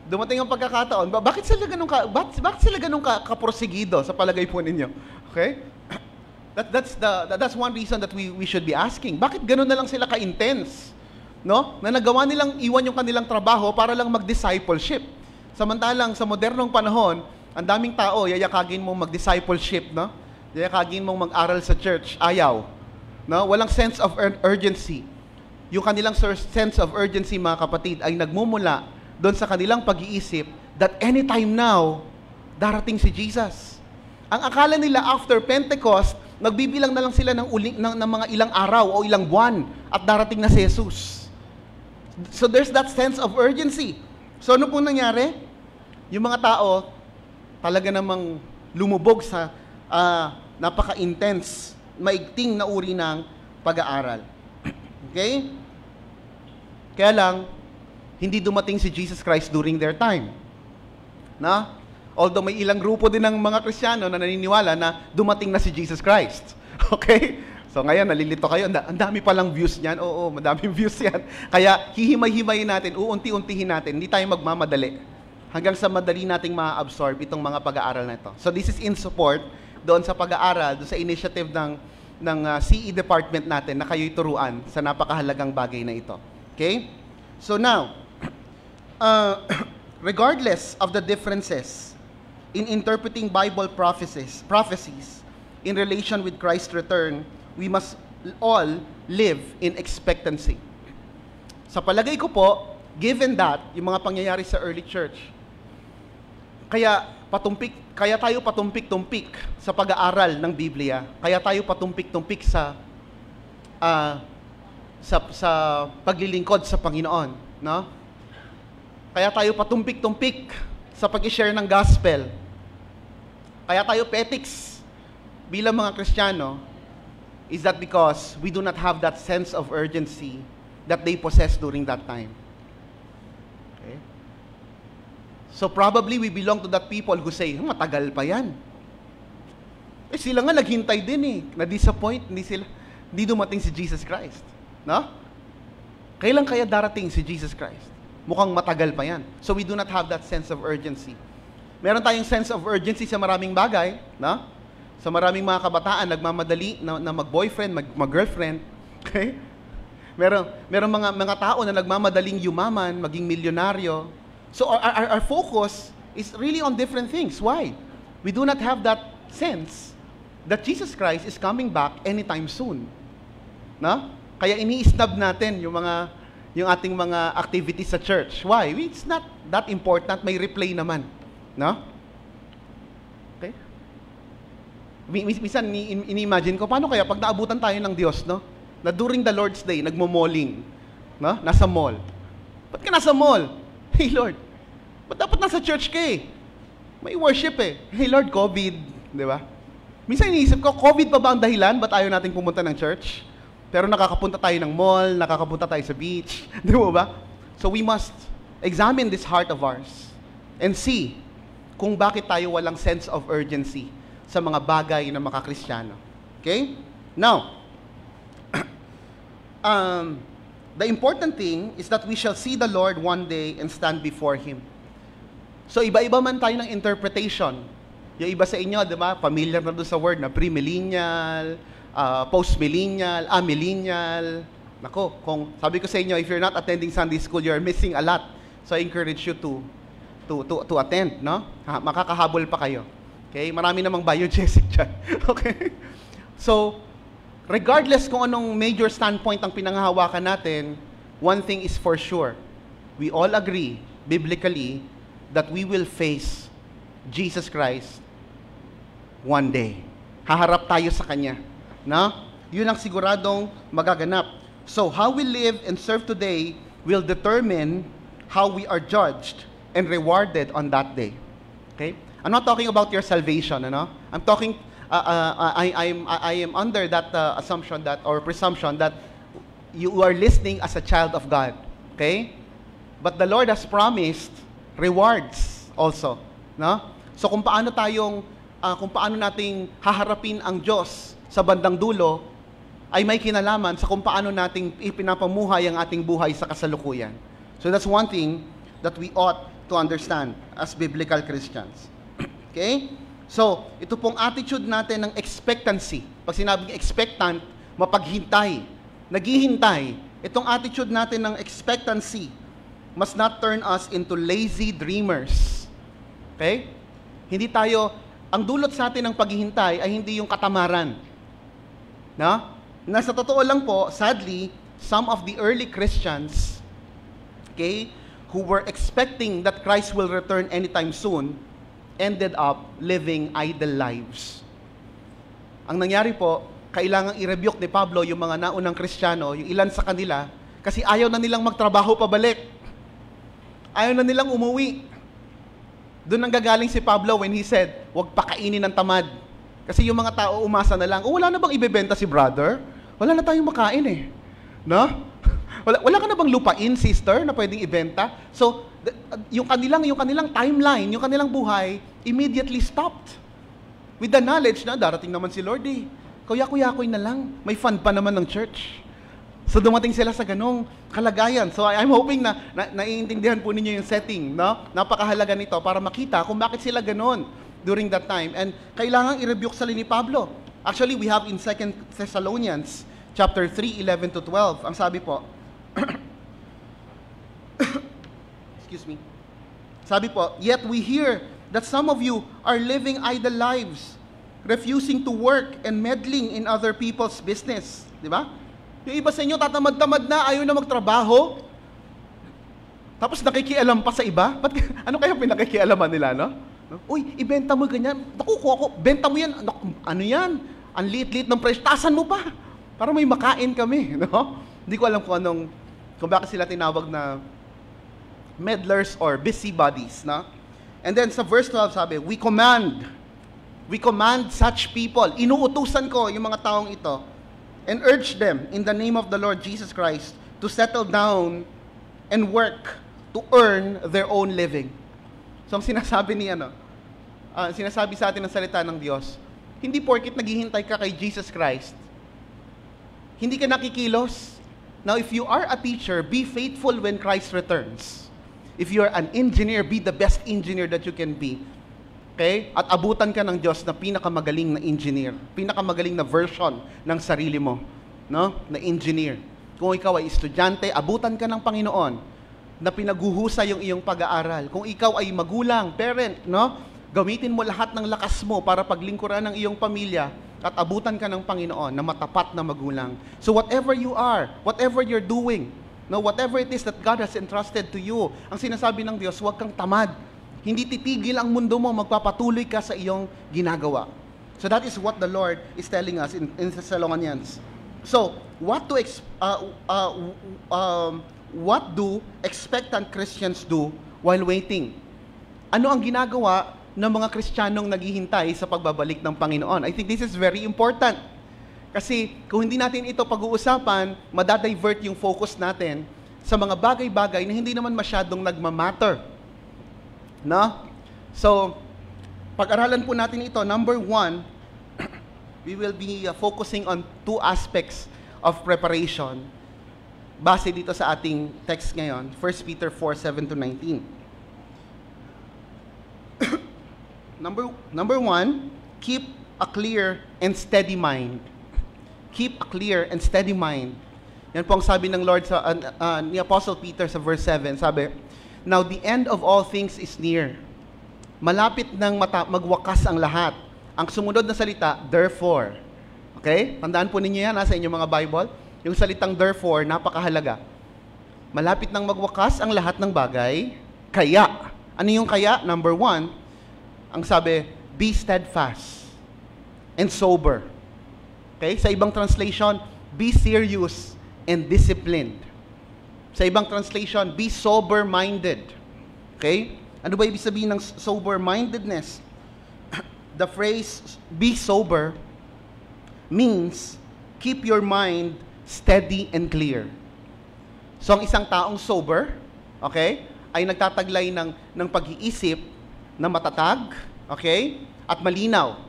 dumating ang pagkakataon, bakit sila ganun kaprosigido sa palagay po ninyo? Okay? That's one reason that we should be asking. Bakit ganun na lang sila ka-intense? Na nagawa nilang iwan yung kanilang trabaho para lang mag-discipleship. Samantalang sa modernong panahon, ang daming tao, yayakagin mong mag-discipleship, yayakagin mong mag-aral sa church, ayaw. Walang sense of urgency. Yung kanilang sense of urgency, mga kapatid, ay nagmumula doon sa kanilang pag-iisip that anytime now, darating si Jesus. Ang akala nila after Pentecost, nagbibilang na lang sila ng mga ilang araw o ilang buwan at darating na si Jesus. So there's that sense of urgency. So ano pong nangyari? Yung mga tao, talaga namang lumubog sa napaka-intense, maigting na uri ng pag-aaral. Okay? Kaya lang, hindi dumating si Jesus Christ during their time. Although may ilang grupo din ng mga Kristiyano na naniniwala na dumating na si Jesus Christ. Okay? So ngayon, nalilito kayo, ang dami palang views niyan. Oo, madaming views yan. Kaya hihimay-himayin natin, uunti-untihin natin, hindi tayo magmamadali. Hanggang sa madali nating ma-absorb itong mga pag-aaral na ito. So this is in support doon sa pag-aaral, doon sa initiative ng CE department natin na kayo'y turuan sa napakahalagang bagay na ito. Okay? So now, regardless of the differences in interpreting Bible prophecies in relation with Christ's return, we must all live in expectancy. Sa palagay ko po, given that, yung mga pangyayari sa early church, kaya tayo patumpik-tumpik sa pag-aaral ng Biblia, kaya tayo patumpik-tumpik sa paglilingkod sa Panginoon, no? Kaya tayo patumpik-tumpik sa pag-share ng gospel. Kaya tayo petiks bilang mga Kristiyano, is that because we do not have that sense of urgency that they possess during that time. Okay? So probably we belong to that people who say, matagal pa yan. Eh sila nga naghintay din eh. Na-disappoint, hindi dumating si Jesus Christ. No? Kailan kaya darating si Jesus Christ? Mukhang matagal pa yan. So we do not have that sense of urgency. Meron tayong sense of urgency sa maraming bagay, no? Sa maraming mga kabataan, nagmamadali na mag-boyfriend, mag-girlfriend. Okay? Meron mga tao na nagmamadaling yumaman, maging milyonaryo. So our focus is really on different things. Why? We do not have that sense that Jesus Christ is coming back anytime soon. No? Kaya ini-snub natin yung ating mga activities sa church. Why? It's not that important. May replay naman. No? Okay? Minsan, ini-imagine ko, paano kaya pag naabutan tayo ng Diyos, no? Na during the Lord's Day, nagmo-malling, no? Nasa mall. Ba't ka nasa mall? Hey Lord, ba't dapat nasa church ka eh? May worship eh. Hey Lord, COVID, di ba? Minsan iniisip ko, COVID pa ba ang dahilan? Ba't ayaw natin pumunta ng church? Pero nakakapunta tayo ng mall, nakakapunta tayo sa beach, di ba? So we must examine this heart of ours and see kung bakit tayo walang sense of urgency sa mga bagay ng mga Kristiyano. Okay? Now, the important thing is that we shall see the Lord one day and stand before Him. So, iba-iba man tayo ng interpretation. Yung iba sa inyo, di ba, familiar na doon sa word na pre-millennial, post-millennial, millennial. Nako, kung sabi ko sa inyo, if you're not attending Sunday school, you're missing a lot. So, I encourage you to attend, no? Makakahabol pa kayo. Okay? Marami namang biogesic dyan. Okay? So, regardless kung anong major standpoint ang pinanghahawakan natin, one thing is for sure. We all agree, biblically, that we will face Jesus Christ one day. Haharap tayo sa Kanya. No? Yun ang siguradong magaganap. So, how we live and serve today will determine how we are judged and rewarded on that day. Okay? I'm not talking about your salvation, ano? I'm talking, I am under that assumption that, or presumption that you are listening as a child of God. Okay? But the Lord has promised rewards also, no? So kung paano nating haharapin ang Diyos sa bandang dulo, ay may kinalaman sa kung paano nating ipinapamuhay ang ating buhay sa kasalukuyan. So that's one thing that we ought to understand as biblical Christians. Okay? So, ito pong attitude natin ng expectancy. Pag sinabing expectant, mapaghintay, naghihintay. Itong attitude natin ng expectancy must not turn us into lazy dreamers. Okay? Hindi tayo, ang dulot sa atin ng paghihintay ay hindi yung katamaran. No? Nasa totoo lang po, sadly, some of the early Christians, okay, who were expecting that Christ will return anytime soon, ended up living idle lives. Ang nangyari po, kailangang i-rebuke ni Pablo yung mga naunang Kristiyano, yung ilan sa kanila, kasi ayaw na nilang magtrabaho pabalik. Ayaw na nilang umuwi. Doon ang gagaling si Pablo when he said, huwag pakainin ng tamad. Kasi yung mga tao umasa na lang, wala na bang ibebenta si brother? Wala na tayong makain eh. No? Wala ka na bang lupain, sister, na pwedeng ibenta? So, yung kanilang timeline, yung kanilang buhay, immediately stopped. With the knowledge na darating naman si Lord eh. kuya-kuyakoy na lang. May fund pa naman ng church. So dumating sila sa ganong kalagayan. So I'm hoping na naiintindihan po ninyo yung setting, no? Napakahalaga nito para makita kung bakit sila ganon during that time. And kailangan i-rebuke sa ni Pablo. Actually, we have in 2 Thessalonians chapter 3, 11 to 12. Ang sabi po, excuse me. Sabi po, yet we hear that some of you are living idle lives, refusing to work and meddling in other people's business. Di ba? Yung iba sa inyo, tatamad-tamad na, ayaw na magtrabaho. Tapos nakikialam pa sa iba. Ano kaya pinakikialaman nila, no? Uy, ibenta mo ganyan. Nakukuha ko, benta mo yan. Ano yan? Ang liit-liit ng presyo. Tasan mo pa. Para may makain kami, no? Hindi ko alam kung bakit sila tinawag na meddlers or busybodies, no? And then sa verse 12 sabi, we command such people. Inuutusan ko yung mga taong ito and urge them in the name of the Lord Jesus Christ to settle down and work to earn their own living. So ang sinasabi sinasabi sa atin ng salita ng Diyos, hindi porkit naghihintay ka kay Jesus Christ, hindi ka nakikilos. Now, if you are a teacher, be faithful when Christ returns. If you're an engineer, be the best engineer that you can be. Okay? At abutan ka ng Diyos na pinakamagaling na engineer. Pinakamagaling na version ng sarili mo. No? Na engineer. Kung ikaw ay estudyante, abutan ka ng Panginoon na pinaguhusay yung iyong pag-aaral. Kung ikaw ay magulang, parent, no? Gamitin mo lahat ng lakas mo para paglingkuran ng iyong pamilya at abutan ka ng Panginoon na matapat na magulang. So whatever you are, whatever you're doing, no, whatever it is that God has entrusted to you, ang sinasabi ng Diyos, huwag kang tamad. Hindi titigil ang mundo mo, magpapatuloy ka sa iyong ginagawa. So that is what the Lord is telling us in Thessalonians. So, what do expectant Christians do while waiting? Ano ang ginagawa ng mga Kristiyanong naghihintay sa pagbabalik ng Panginoon? I think this is very important. Kasi kung hindi natin ito pag-uusapan, madadivert yung focus natin sa mga bagay-bagay na hindi naman masyadong nagmamatter. No? So, pag-aralan po natin ito, number 1, we will be focusing on 2 aspects of preparation base dito sa ating text ngayon, 1 Peter 4, 7 to 19. Number 1, keep a clear and steady mind. Keep a clear and steady mind. Yan po ang sabi ng Lord ni Apostle Peter sa verse 7. Sabi, now the end of all things is near. Malapit nang magwakas ang lahat. Ang sumunod na salita, therefore. Okay? Tandaan po ninyo yan sa inyong mga Bible. Yung salitang therefore, napakahalaga. Malapit nang magwakas ang lahat ng bagay, kaya. Ano yung kaya? Number 1, ang sabi, be steadfast and sober. Okay? Sa ibang translation, be serious and disciplined. Sa ibang translation, be sober-minded. Okay? Ano ba ibig sabihin ng sober-mindedness? The phrase, be sober, means keep your mind steady and clear. So, ang isang taong sober, okay, ay nagtataglay ng pag-iisip na matatag, okay, at malinaw.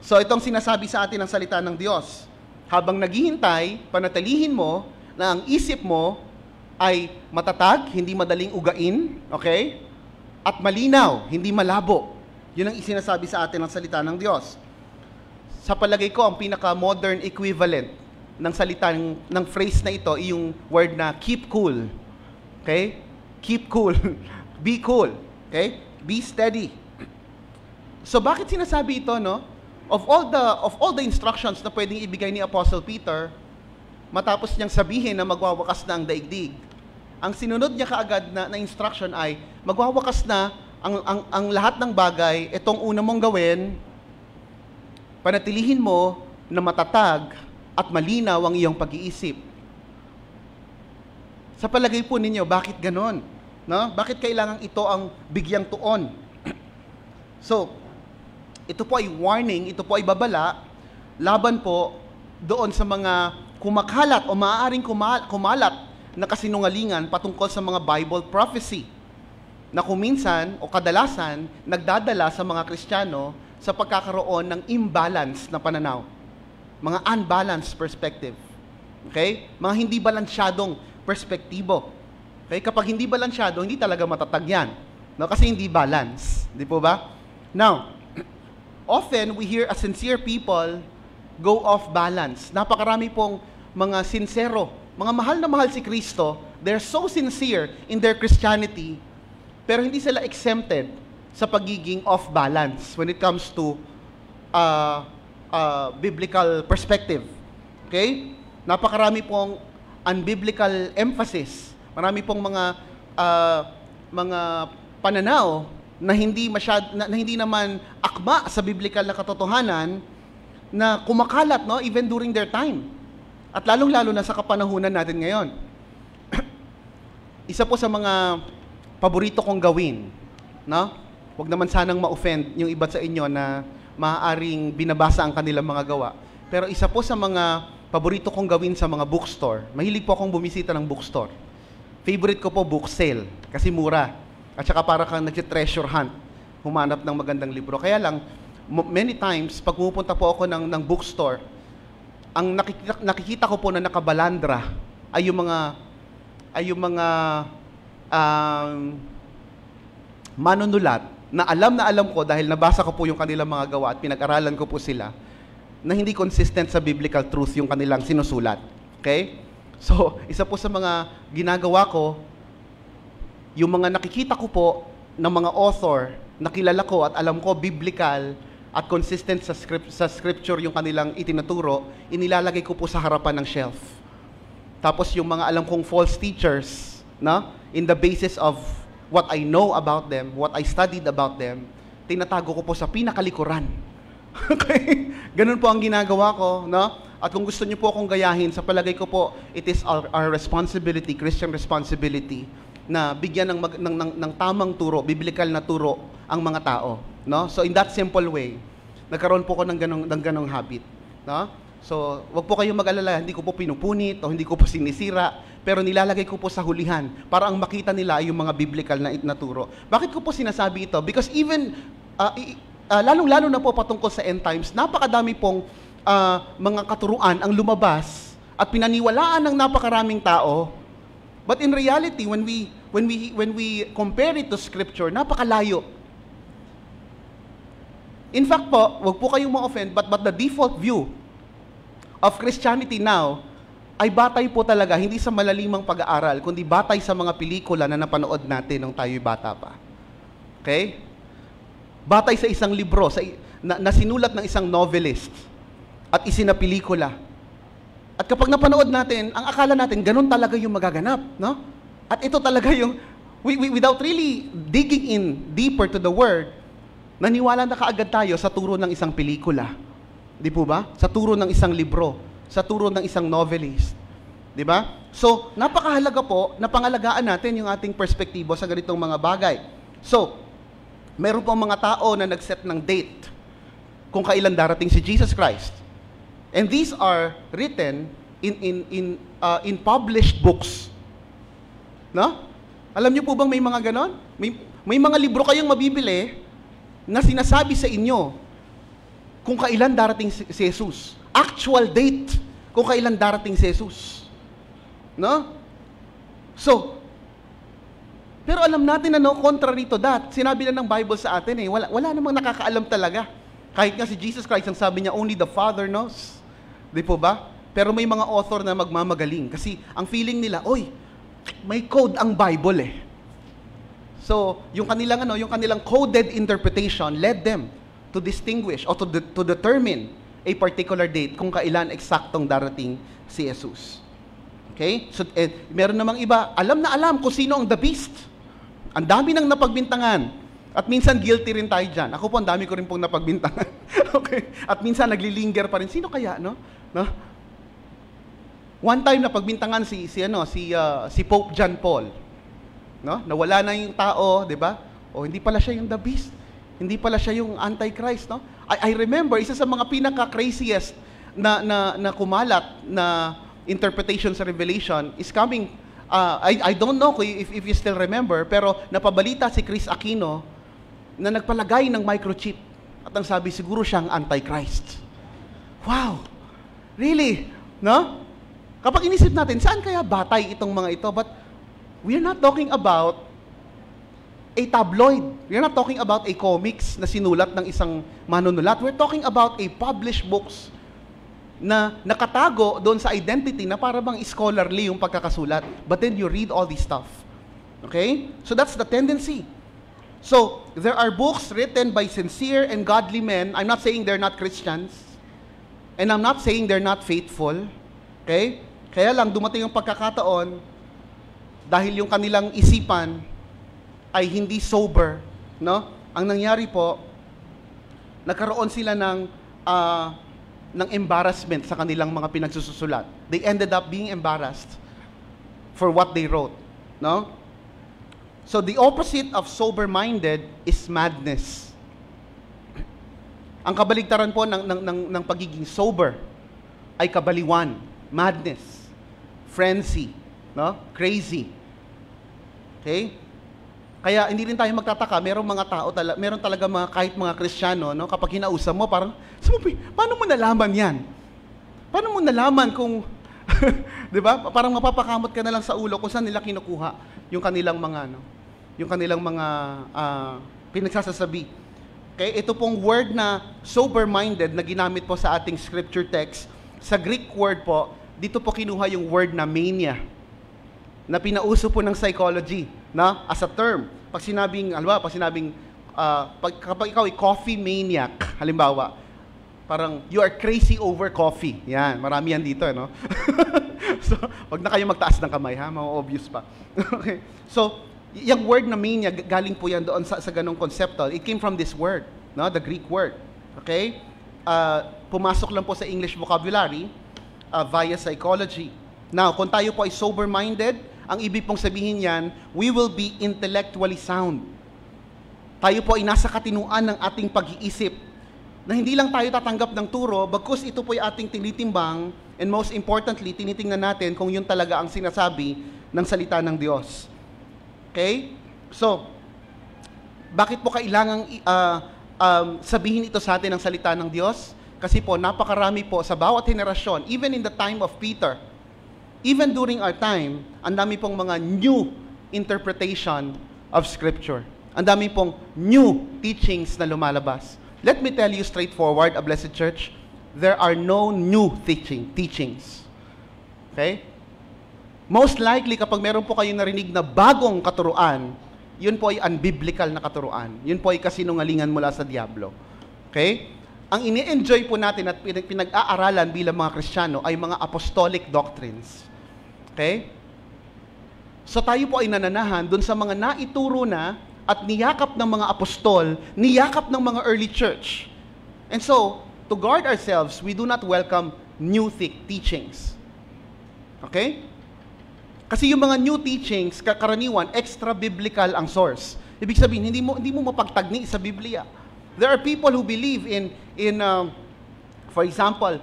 So, itong sinasabi sa atin ng salita ng Diyos. Habang naghihintay, panatilihin mo na ang isip mo ay matatag, hindi madaling ugain, okay? At malinaw, hindi malabo. Yun ang isinasabi sa atin ng salita ng Diyos. Sa palagay ko, ang pinaka-modern equivalent ng salita ng phrase na ito ay yung word na keep cool. Okay? Keep cool. Be cool. Okay? Be steady. So bakit sinasabi ito, no? Of all the instructions na pwedeng ibigay ni Apostle Peter, matapos niyang sabihin na magwawakas na ang daigdig, ang sinunod niya kaagad na instruction ay magwawakas na ang lahat ng bagay. Itong una mong gawin, panatilihin mo na matatag at malinaw ang iyong pag-iisip. Sa palagay po ninyo, bakit ganon? No? Bakit kailangan ito ang bigyang tuon? So, ito po ay warning, ito po ay babala, laban po doon sa mga kumakalat o maaaring kumalat na kasinungalingan patungkol sa mga Bible prophecy na kuminsan o kadalasan nagdadala sa mga Kristiyano sa pagkakaroon ng imbalance na pananaw. Mga unbalanced perspective. Okay? Mga hindi balansyadong perspektibo. Okay? Kapag hindi balansyado, hindi talaga matatag yan. No? Kasi hindi balance. Di po ba? Now, often we hear a sincere people go off balance. Napakarami pong mga sincero, mga mahal na mahal si Kristo, they're so sincere in their Christianity, pero hindi sila exempted sa pagiging off balance when it comes to biblical perspective. Okay? Napakarami pong unbiblical emphasis. Marami pong mga pananaw na hindi naman akma sa biblical na katotohanan na kumakalat, no, even during their time. At lalong-lalo na sa kapanahunan natin ngayon. Isa po sa mga paborito kong gawin, no? Huwag naman sanang ma-offend yung iba sa inyo na maaaring binabasa ang kanilang mga gawa. Pero isa po sa mga paborito kong gawin sa mga bookstore, mahilig po akong bumisita ng bookstore. Favorite ko po book sale, kasi mura. At saka para kang nag-treasure hunt, humanap ng magandang libro. Kaya lang, many times, pag pumupunta po ako ng bookstore, ang nakikita ko po na nakabalandra ay yung mga manunulat na alam ko dahil nabasa ko po yung kanilang mga gawa at pinag-aralan ko po sila, na hindi consistent sa biblical truth yung kanilang sinusulat. Okay? So, isa po sa mga ginagawa ko, yung mga nakikita ko po ng mga author na kilala ko at alam ko biblical at consistent sa scripture yung kanilang itinuturo, inilalagay ko po sa harapan ng shelf. Tapos yung mga alam kong false teachers, na in the basis of what I know about them, what I studied about them, tinatago ko po sa pinakalikuran. Okay? Ganun po ang ginagawa ko, no? At kung gusto niyo po akong gayahin, sa palagay ko po, it is our responsibility, Christian responsibility, na bigyan ng tamang turo, biblical na turo ang mga tao, no? So in that simple way, nagkaroon po ko ng ganong habit, no? So, wag po kayong mag-alala, hindi ko po pinupunit o hindi ko po sinisira, pero nilalagay ko po sa hulihan para ang makita nila ay yung mga biblical na turo. Bakit ko po sinasabi ito? Because even lalong-lalo na po patungkol sa end times, napakadami pong mga katuruan ang lumabas at pinaniwalaan ng napakaraming tao. But in reality, when we compare it to scripture, napakalayo. In fact po, wag po kayong ma-offend, but the default view of Christianity now ay batay po talaga, hindi sa malalimang pag-aaral, kundi batay sa mga pelikula na napanood natin nung tayo'y bata pa. Okay? Batay sa isang libro na sinulat ng isang novelist at isinapelikula. At kapag napanood natin, ang akala natin, ganun talaga yung magaganap, no? At ito talaga yung, without really digging in deeper to the word, naniwala na kaagad tayo sa turo ng isang pelikula. Di po ba? Sa turo ng isang libro, sa turo ng isang novelist. Di ba? So, napakahalaga po na pangalagaan natin yung ating perspektibo sa ganitong mga bagay. So, meron po mga tao na nag-set ng date kung kailan darating si Jesus Christ. And these are written in published books. No? Alam niyo po bang may mga ganon? May mga libro kayong mabibili na sinasabi sa inyo kung kailan darating si Jesus. Actual date kung kailan darating si Jesus. No? So, pero alam natin na contrary to that, sinabi na ng Bible sa atin wala namang nakakaalam talaga. Kahit nga si Jesus Christ, ang sabi niya, only the Father knows. Di po ba? Pero may mga author na magmamagaling kasi ang feeling nila, may code ang Bible eh. So, yung kanilang coded interpretation led them to distinguish or to determine a particular date kung kailan eksaktong darating si Jesus. Okay? So, meron namang iba, alam na alam kung sino ang the beast. Ang dami nang napagbintangan. At minsan guilty rin tayo dyan. Ako po, ang dami ko rin pong napagbintangan. Okay? At minsan naglilinger pa rin. Sino kaya, no? One time napagbintangan si Pope John Paul. No? Nawala na yung tao, di ba? O hindi pala siya yung the beast. Hindi pala siya yung Antichrist, no? I remember, isa sa mga pinaka-craziest na kumalat na interpretation sa Revelation is coming, I don't know if you still remember, pero napabalita si Chris Aquino na nagpalagay ng microchip At ang sabi, siguro siya ang Antichrist. Wow! Really? No? Kapag inisip natin, saan kaya batay itong mga ito? But we're not talking about a tabloid. We're not talking about a comics na sinulat ng isang manunulat. We're talking about a published books na nakatago doon sa identity na para bang scholarly yung pagkakasulat. But then you read all this stuff. Okay? So that's the tendency. So, there are books written by sincere and godly men. I'm not saying they're not Christians. And I'm not saying they're not faithful. Okay? Kaya lang dumating yung pagkakataon dahil yung kanilang isipan ay hindi sober, no? Ang nangyari po, nagkaroon sila ng embarrassment sa kanilang mga pinagsusulat. They ended up being embarrassed for what they wrote, no? So the opposite of sober-minded is madness. Ang kabaligtaran po ng pagiging sober ay kabaliwan, madness, frenzy, no? Crazy. Okay? Kaya hindi rin tayo magtataka, meron talaga kahit mga Kristiyano, no, kapag hinausap mo, parang, paano mo nalaman yan? Paano mo nalaman kung, di ba? Parang mapapakamot ka na lang sa ulo kung saan nila kinukuha yung kanilang mga, pinagsasasabi. Okay? Ito pong word na sober-minded na ginamit po sa ating scripture text, sa Greek word po, dito po kinuha yung word na mania, na pinauso po ng psychology, na as a term. Kapag ikaw ay coffee maniac, halimbawa, parang you are crazy over coffee. Yan, marami yan dito, no? So, wag na kayo magtaas ng kamay, ha? Mga-obvious pa. Okay. So, yung word na mania, galing po yan doon sa ganong konsepto. It came from this word, no? The Greek word. Okay? Pumasok lang po sa English vocabulary via psychology. Now, kung tayo po ay sober-minded, ang ibig pong sabihin yan, we will be intellectually sound. Tayo po ay nasa katinuan ng ating pag-iisip, na hindi lang tayo tatanggap ng turo, bagkus ito po ay ating tinitimbang, and most importantly, tinitingnan natin kung yun talaga ang sinasabi ng salita ng Diyos. Okay? So, bakit po kailangang sabihin ito sa atin ng salita ng Diyos? Kasi po, napakarami po sa bawat henerasyon, even in the time of Peter, even during our time, ang dami pong mga new interpretation of Scripture. Ang dami pong new teachings na lumalabas. Let me tell you straightforward, a blessed church, there are no new teachings. Okay? Most likely, kapag meron po kayong narinig na bagong katuruan, yun po ay unbiblical na katuruan. Yun po ay kasinungalingan mula sa diablo. Okay? Ang ini-enjoy po natin at pinag-aaralan bilang mga Kristiyano ay mga apostolic doctrines. Okay? So tayo po ay nananahan dun sa mga naituro na at niyakap ng mga apostol, niyakap ng mga early church. And so, to guard ourselves, we do not welcome new teachings. Okay? Kasi yung mga new teachings, karaniwan, extra-biblical ang source. Ibig sabihin, hindi mo mapagtagni sa Biblia. There are people who believe in for example,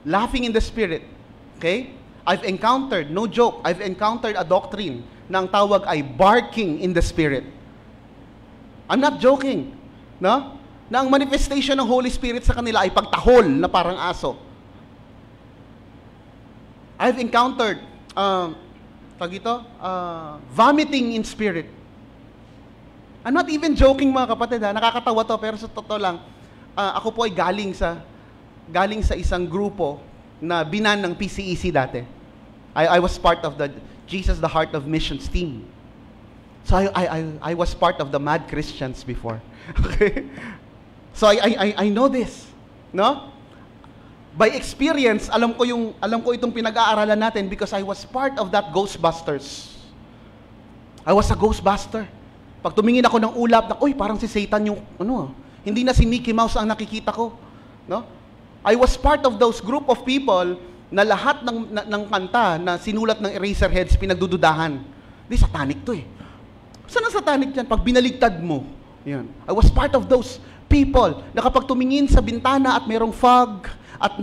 laughing in the Spirit. Okay? I've encountered a doctrine na ang tawag ay barking in the Spirit. I'm not joking. No? Na ang manifestation ng Holy Spirit sa kanila ay pagtahol na parang aso. I've encountered vomiting in spirit. I'm not even joking, mga kapatid, ha? Nakakatawa to, pero sa totoo lang, ako po ay galing sa isang grupo na binan ng PCEC dati. I was part of the Jesus the Heart of Missions team. So I was part of the Mad Christians before. Okay? So I know this, no? By experience, alam ko itong pinag-aaralan natin because I was part of that Ghostbusters. I was a Ghostbuster. Pag tumingin ako ng ulap, parang si Satan yung, hindi na si Mickey Mouse ang nakikita ko. No? I was part of those group of people na lahat ng kanta na sinulat ng Eraserheads pinagdududahan. Di, satanic to eh. Saan ang satanic yan? Pag binaligtad mo. Yan. I was part of those people na kapag tumingin sa bintana at merong fog at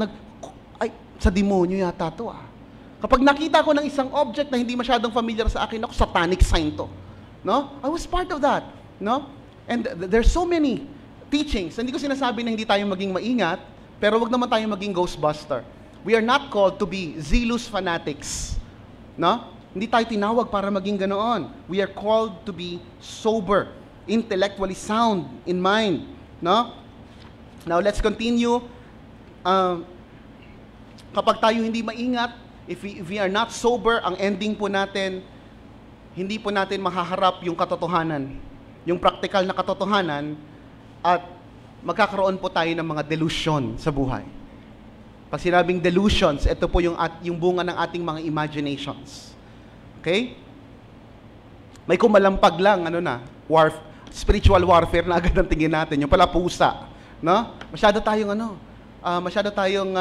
sa demonyo yata to ah. Kapag nakita ko ng isang object na hindi masyadong familiar sa akin, satanic sign to. No? I was part of that. No? And there's so many teachings. Hindi ko sinasabi na hindi tayo maging maingat, pero wag naman tayo maging ghostbuster. We are not called to be zealous fanatics. No? Hindi tayo tinawag para maging ganoon. We are called to be sober, intellectually sound in mind. No? Now, let's continue. Kapag tayo hindi maingat, if we are not sober, ang ending po natin, hindi po natin mahaharap yung katotohanan, yung practical na katotohanan, at magkakaroon po tayo ng mga delusion sa buhay. Pag sinabing delusions, ito po yung bunga ng ating mga imaginations. Okay? May kumalampag lang, spiritual warfare na agad ang tingin natin, yung pala pusa. No? Masyado tayong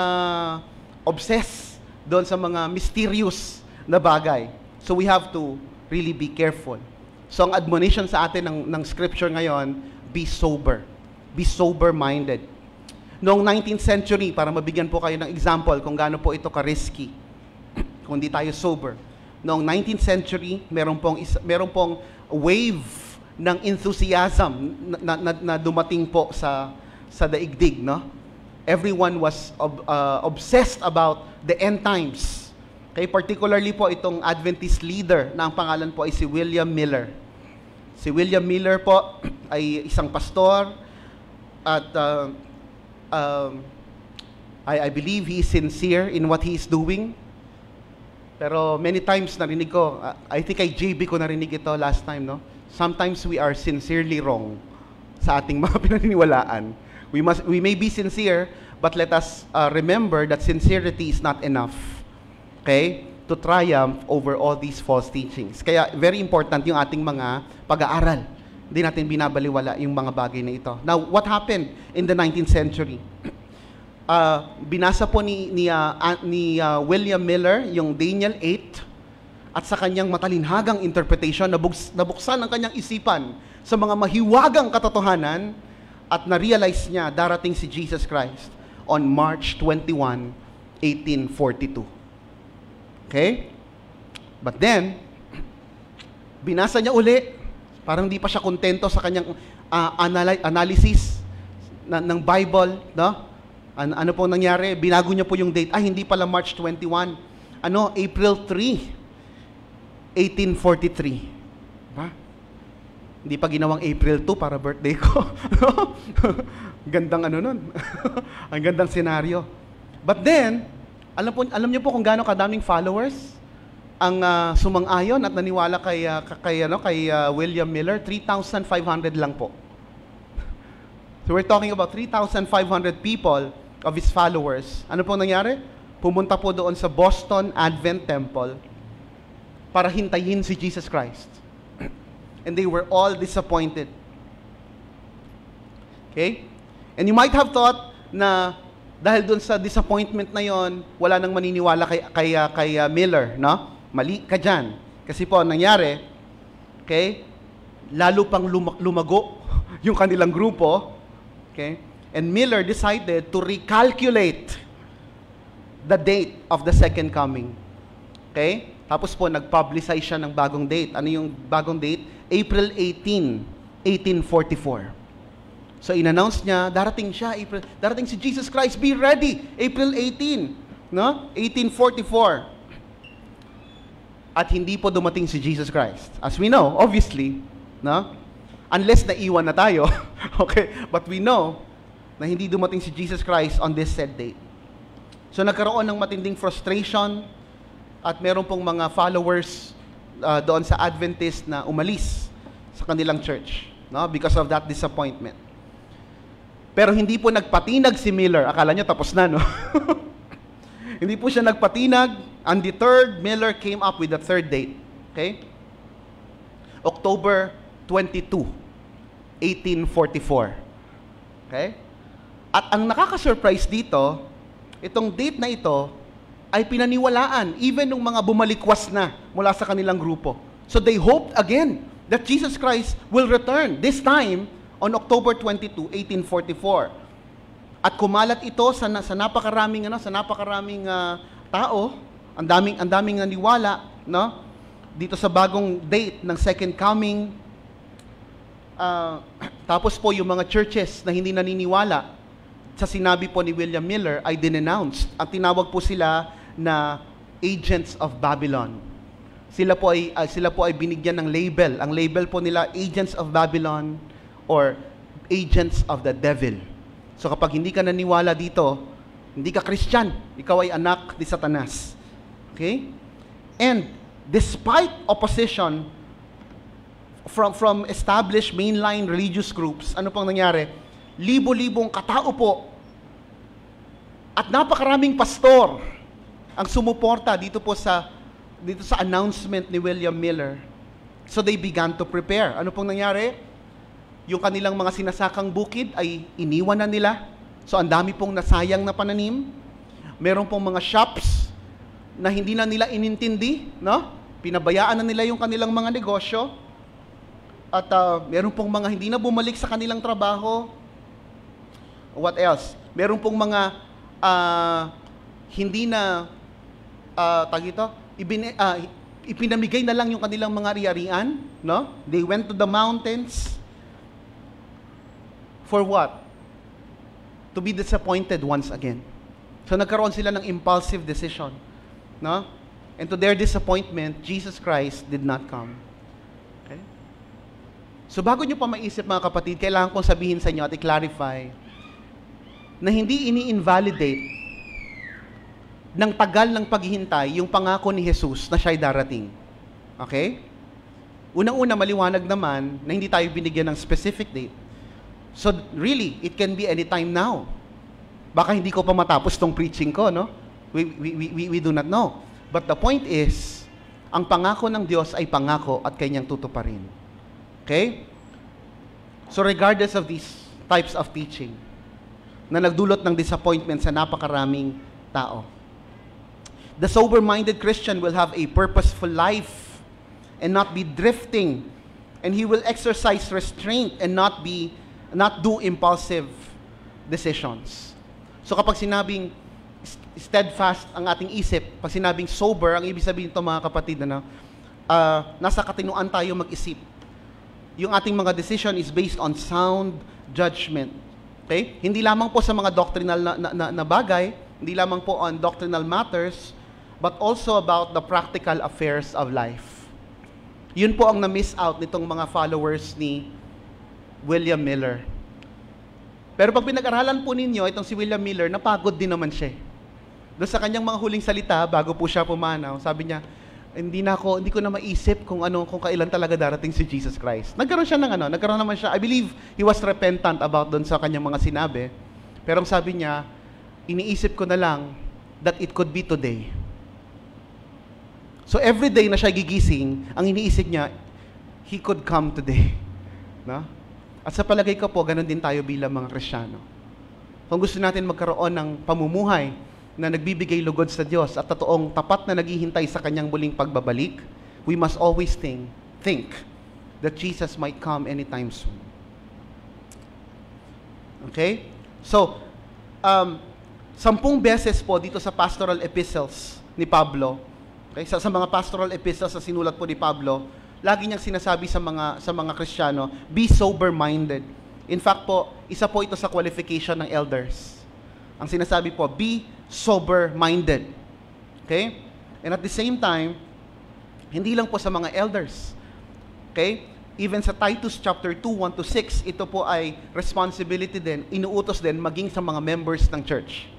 obsessed doon sa mga mysterious na bagay. So we have to really be careful. So ang admonition sa atin ng scripture ngayon, be sober. Be sober-minded. Noong 19th century, para mabigyan po kayo ng example kung gaano po ito ka-risky, kung di tayo sober. Noong 19th century, meron pong wave ng enthusiasm na dumating po sa daigdig, no? Everyone was obsessed about the end times. Okay, particularly po itong Adventist leader na ang pangalan po ay si William Miller. Si William Miller po ay isang pastor at I believe he is sincere in what he is doing. Pero many times narinig ko, I think kay JB ko narinig ito last time, no? Sometimes we are sincerely wrong sa ating mga pinaniniwalaan. We may be sincere, but let us remember that sincerity is not enough, okay, to triumph over all these false teachings. Kaya very important yung ating mga pag-aaral. Hindi natin binabaliwala yung mga bagay na ito. Now, what happened in the 19th century? Binasa po ni William Miller yung Daniel 8 at sa kanyang matalinhagang interpretation, nabuksan ang kanyang isipan sa mga mahiwagang katotohanan at na-realize niya darating si Jesus Christ on March 21, 1842. Okay? But then, binasa niya uli, parang di pa siya kontento sa kanyang analysis ng Bible, no? Ano po nangyari? Binago niya po yung date. Hindi pala March 21. April 3, 1843. Diba? Hindi pa ginawang April 2 para birthday ko. Gandang nun. Ang gandang senaryo. But then, alam niyo po kung gaano kadaming followers ang sumang-ayon at naniwala kay William Miller. 3,500 lang po. So we're talking about 3,500 people of his followers. Ano po nangyari? Pumunta po doon sa Boston Advent Temple para hintayin si Jesus Christ. And they were all disappointed. Okay? And you might have thought na dahil doon sa disappointment na yon, wala nang maniniwala kay Miller, no? Mali ka dyan. Kasi po, nangyari, okay, lalo pang lumago yung kanilang grupo, okay? And Miller decided to recalculate the date of the second coming. Okay? Tapos po, nag-publicize siya ng bagong date. Ano yung bagong date? April 18, 1844. So, in-announce niya, darating si Jesus Christ, be ready, April 18, no? 1844. At hindi po dumating si Jesus Christ. As we know, obviously, no? Unless naiwan na tayo, okay? But we know na hindi dumating si Jesus Christ on this said date. So, nagkaroon ng matinding frustration at meron pong mga followers doon sa Adventist na umalis sa kanilang church, no? Because of that disappointment. Pero hindi po nagpatinag si Miller. Akala niyo tapos na, no? Hindi po siya nagpatinag. On the third, Miller came up with the third date. Okay? October 22, 1844. Okay? At ang nakaka-surprise dito, itong date na ito ay pinaniwalaan even ng mga bumalikwas na mula sa kanilang grupo. So they hoped again that Jesus Christ will return, this time on October 22, 1844. At kumalat ito sa napakaraming tao, ang daming naniwala, no? Dito sa bagong date ng second coming. Tapos po yung mga churches na hindi naniniwala sa sinabi po ni William Miller ay denounced. Ang tinawag po sila na agents of Babylon. Sila po ay binigyan ng label. Ang label po nila, agents of Babylon or agents of the devil. So kapag hindi ka naniwala dito, hindi ka Christian, ikaw ay anak ni Satanas. Okay? And despite opposition from established mainline religious groups, ano pong nangyari? Libo-libong katao po at napakaraming pastor ang sumuporta dito sa announcement ni William Miller. So they began to prepare. Ano pong nangyari? Yung kanilang mga sinasakang bukid ay iniwan na nila. So ang dami pong nasayang na pananim. Meron pong mga shops na hindi na nila inintindi, no? Pinabayaan na nila yung kanilang mga negosyo. At meron pong mga hindi na bumalik sa kanilang trabaho. What else? Meron pong mga hindi na ipinamigay na lang yung kanilang mga ari-arian, no? They went to the mountains for what? To be disappointed once again. So nagkaroon sila ng impulsive decision, no? And to their disappointment, Jesus Christ did not come. Okay? So bago nyo pa maisip, mga kapatid, kailangan kong sabihin sa inyo at i-clarify na hindi ini-invalidate ng tagal ng paghihintay yung pangako ni Jesus na siya'y darating. Okay? Unang-una, maliwanag naman na hindi tayo binigyan ng specific date. So really, it can be anytime now. Baka hindi ko pa matapos tong preaching ko, no? We do not know. But the point is, ang pangako ng Diyos ay pangako at kanyang tutuparin. Okay? So regardless of these types of teaching na nagdulot ng disappointment sa napakaraming tao, the sober-minded Christian will have a purposeful life and not be drifting, and he will exercise restraint and not do impulsive decisions. So kapag sinabing steadfast ang ating isip, pag sinabing sober, ang ibig sabihin ito, mga kapatid, nasa katinuan tayo mag-isip. Yung ating mga decision is based on sound judgment. Okay? Hindi lamang po sa mga doctrinal na bagay, hindi lamang po on doctrinal matters, but also about the practical affairs of life. Yun po ang na-miss out nitong mga followers ni William Miller. Pero pag pinag-aralan po ninyo, itong si William Miller, napagod din naman siya. Doon sa kanyang mga huling salita, bago po siya pumanaw, sabi niya, hindi ko na maisip kung kailan talaga darating si Jesus Christ. Nagkaroon naman siya, I believe he was repentant about doon sa kanyang mga sinabi. Pero ang sabi niya, iniisip ko na lang that it could be today. So every day na siya gigising, ang iniisip niya, he could come today. No? At sa palagay ko po, ganun din tayo bilang mga Kristiyano. Kung gusto natin magkaroon ng pamumuhay na nagbibigay lugod sa Diyos at totoong tapat na naghihintay sa kanyang muling pagbabalik, we must always think that Jesus might come anytime soon. Okay? So, 10 beses po dito sa pastoral epistles ni Pablo, okay, sa mga pastoral epistles na sinulat po ni Pablo, lagi niyang sinasabi sa mga Kristiyano, be sober-minded. In fact po, isa po ito sa qualification ng elders. Ang sinasabi po, be sober-minded. Okay? And at the same time, hindi lang po sa mga elders. Okay? Even sa Titus chapter 2, 1-6, ito po ay responsibility din, inuutos din maging sa mga members ng church.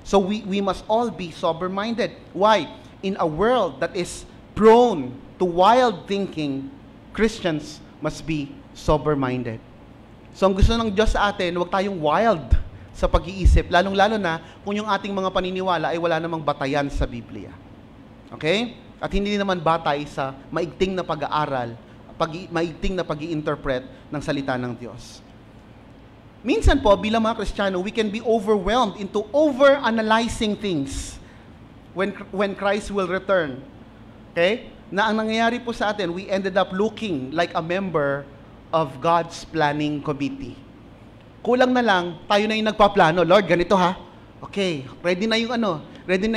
So we must all be sober-minded. Why? In a world that is prone to wild thinking, Christians must be sober-minded. So ang gusto ng Diyos sa atin, huwag tayong wild sa pag-iisip, lalong-lalo na kung yung ating mga paniniwala ay wala namang batayan sa Biblia. Okay? At hindi naman batay sa maigting na pag-aaral, maigting na pag-i-interpret ng salita ng Diyos. Minsan po, bilang mga Kristiyano, we can be overwhelmed into over-analyzing things when Christ will return. Okay? Na ang nangyayari po sa atin, we ended up looking like a member of God's planning committee. Kulang na lang, tayo na yung nagpaplano. Lord, ganito ha. Okay, ready na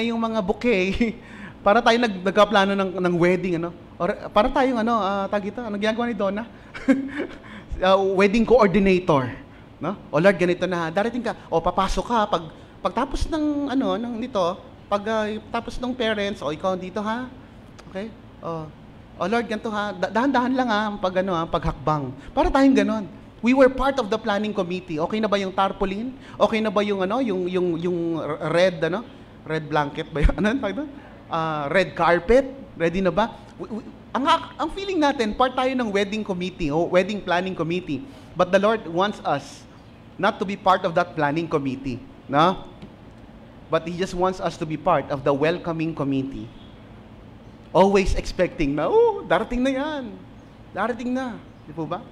yung mga bouquet para tayo nagpaplano ng wedding, Or para tayong anong ginagawa ni Donna? wedding coordinator. No? O Lord, ganito na. Darating ka. O papasok ka. Pagtapos ng, nito, tapos ng parents, o ikaw dito ha. Okay? O Lord, ganito ha. Dahan-dahan lang ha, paghakbang. Para tayong ganon. We were part of the planning committee. Okay na ba yung tarpaulin? Okay na ba yung red blanket ba yun? Red carpet? Ready na ba? Ang feeling natin, part tayo ng wedding committee o wedding planning committee. But the Lord wants us not to be part of that planning committee. No? But He just wants us to be part of the welcoming committee. Always expecting na, darating na yan. Darating na. Di po ba?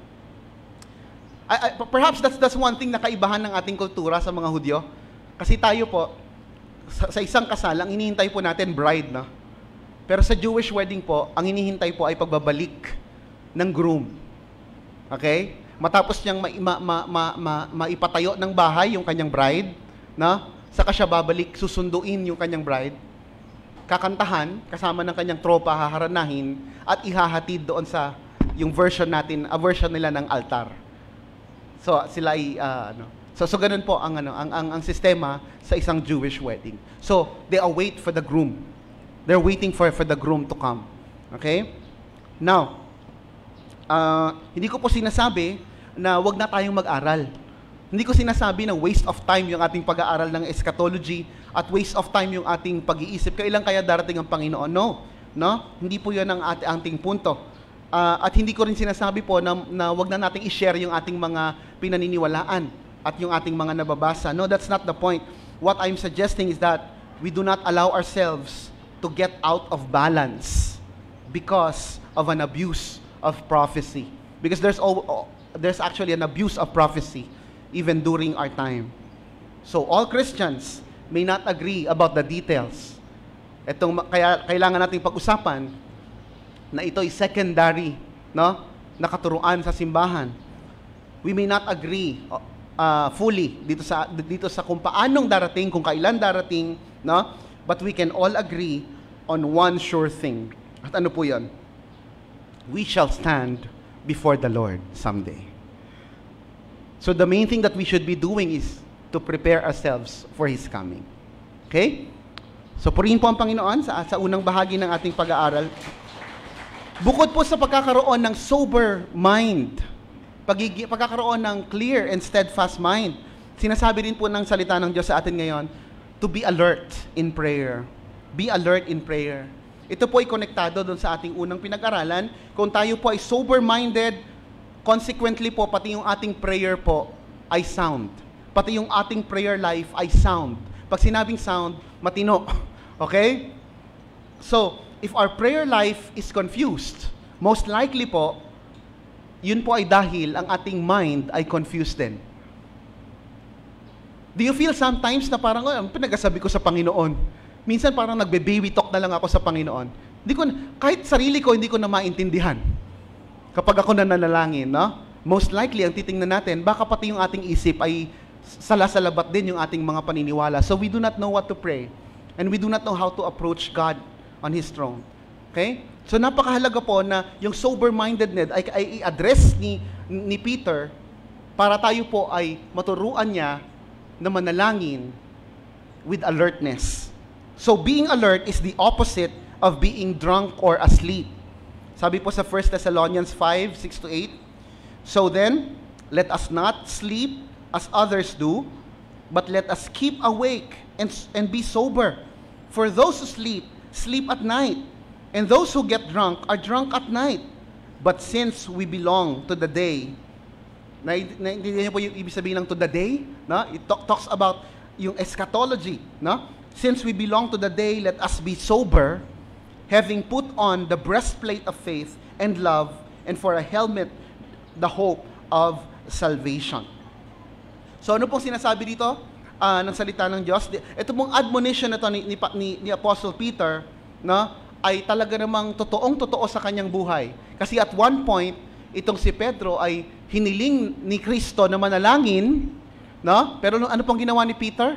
Perhaps that's one thing na kaibahan ng ating kultura sa mga Hudyo. Kasi tayo po, sa isang kasal, ang hinihintay po natin, bride, no? Pero sa Jewish wedding po, ang hinihintay po ay pagbabalik ng groom. Okay? Matapos niyang maipatayo ng bahay yung kanyang bride, no? Saka siya babalik, susunduin yung kanyang bride, kakantahan, kasama ng kanyang tropa, haharanahin, at ihahatid doon sa yung version nila ng altar. So sila ay So ganun po ang sistema sa isang Jewish wedding. So they await for the groom. They're waiting for the groom to come. Okay? Now, hindi ko po sinasabi na wag na tayong mag-aral. Hindi ko sinasabi na waste of time yung ating pag-aaral ng eschatology at waste of time yung ating pag-iisip. Kailan kaya darating ang Panginoon? No. Hindi po yun ang ating punto. At hindi ko rin sinasabi po na wag na nating i-share yung ating mga pinaniniwalaan at yung ating mga nababasa. No, that's not the point. What I'm suggesting is that we do not allow ourselves to get out of balance because of an abuse of prophecy. Because there's actually an abuse of prophecy even during our time. So all Christians may not agree about the details. Kaya kailangan nating pag-usapan na ito ay secondary, no, na katuruan sa simbahan. We may not agree fully dito sa kung paanong darating, kung kailan darating, no? But we can all agree on one sure thing. At ano po 'yon? We shall stand before the Lord someday. So the main thing that we should be doing is to prepare ourselves for His coming. Okay? So purihin po ang Panginoon sa unang bahagi ng ating pag-aaral. Bukod po sa pagkakaroon ng sober mind, pagkakaroon ng clear and steadfast mind, sinasabi rin po ng salita ng Diyos sa atin ngayon, to be alert in prayer. Be alert in prayer. Ito po ay konektado doon sa ating unang pinag-aralan. Kung tayo po ay sober-minded, consequently po, pati yung ating prayer po ay sound. Pati yung ating prayer life ay sound. Pag sinabing sound, matino. Okay? So, if our prayer life is confused, most likely po, yun po ay dahil ang ating mind ay confused din. Do you feel sometimes na parang, pinagasabi ko sa Panginoon? Minsan parang nagbe-baby talk na lang ako sa Panginoon. Kahit sarili ko, hindi ko na maintindihan. Kapag ako nananalangin, no? Most likely, ang titingnan natin, baka pati yung ating isip ay salasalabat din yung ating mga paniniwala. So we do not know what to pray. And we do not know how to approach God on His throne. Okay? So napakahalaga po na yung sober-mindedness ay i-address ni Peter para tayo po ay maturuan niya na manalangin with alertness. So being alert is the opposite of being drunk or asleep. Sabi po sa 1 Thessalonians 5:6-8, so then, let us not sleep as others do, but let us keep awake and be sober. For those who sleep at night, and those who get drunk are drunk at night. But since we belong to the day, naintindihan niyo po yung ibig sabihin ng to the day? No? It talks about yung eschatology. No? Since we belong to the day, let us be sober, having put on the breastplate of faith and love, and for a helmet, the hope of salvation. So ano pong sinasabi dito ng salita ng Diyos? Ito pong admonition na ito ni Apostle Peter, no, ay talaga namang totoong-totoo sa kanyang buhay. Kasi at one point, itong si Pedro ay hiniling ni Kristo na manalangin, no? Pero ano pong ginawa ni Peter?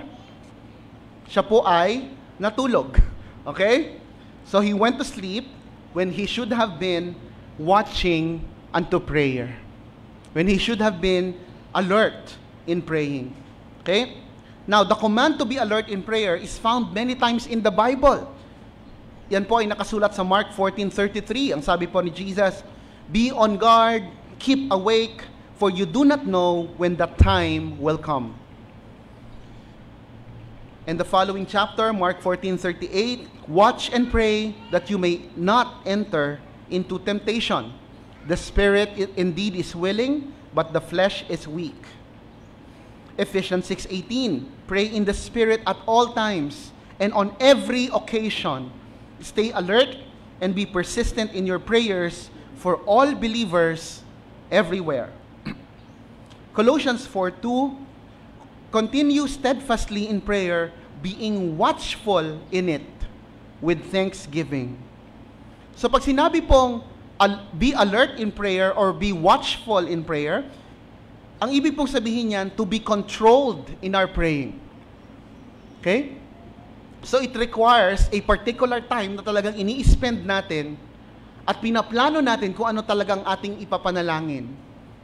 Siya po ay natulog. Okay? So he went to sleep when he should have been watching unto prayer. when he should have been alert in praying. Okay? Now, the command to be alert in prayer is found many times in the Bible. Yan po ay nakasulat sa Mark 14:33. Ang sabi po ni Jesus, "Be on guard, keep awake, for you do not know when the time will come." And the following chapter, Mark 14:38, "Watch and pray that you may not enter into temptation. The spirit indeed is willing, but the flesh is weak." Ephesians 6:18, "Pray in the Spirit at all times, and on every occasion. Stay alert and be persistent in your prayers for all believers everywhere." Colossians 4:2, "Continue steadfastly in prayer, being watchful in it with thanksgiving." So pag sinabi pong be alert in prayer or be watchful in prayer, ang ibig pong sabihin niyan, to be controlled in our praying. Okay? So it requires a particular time na talagang ini-spend natin at pinaplano natin kung ano talagang ating ipapanalangin.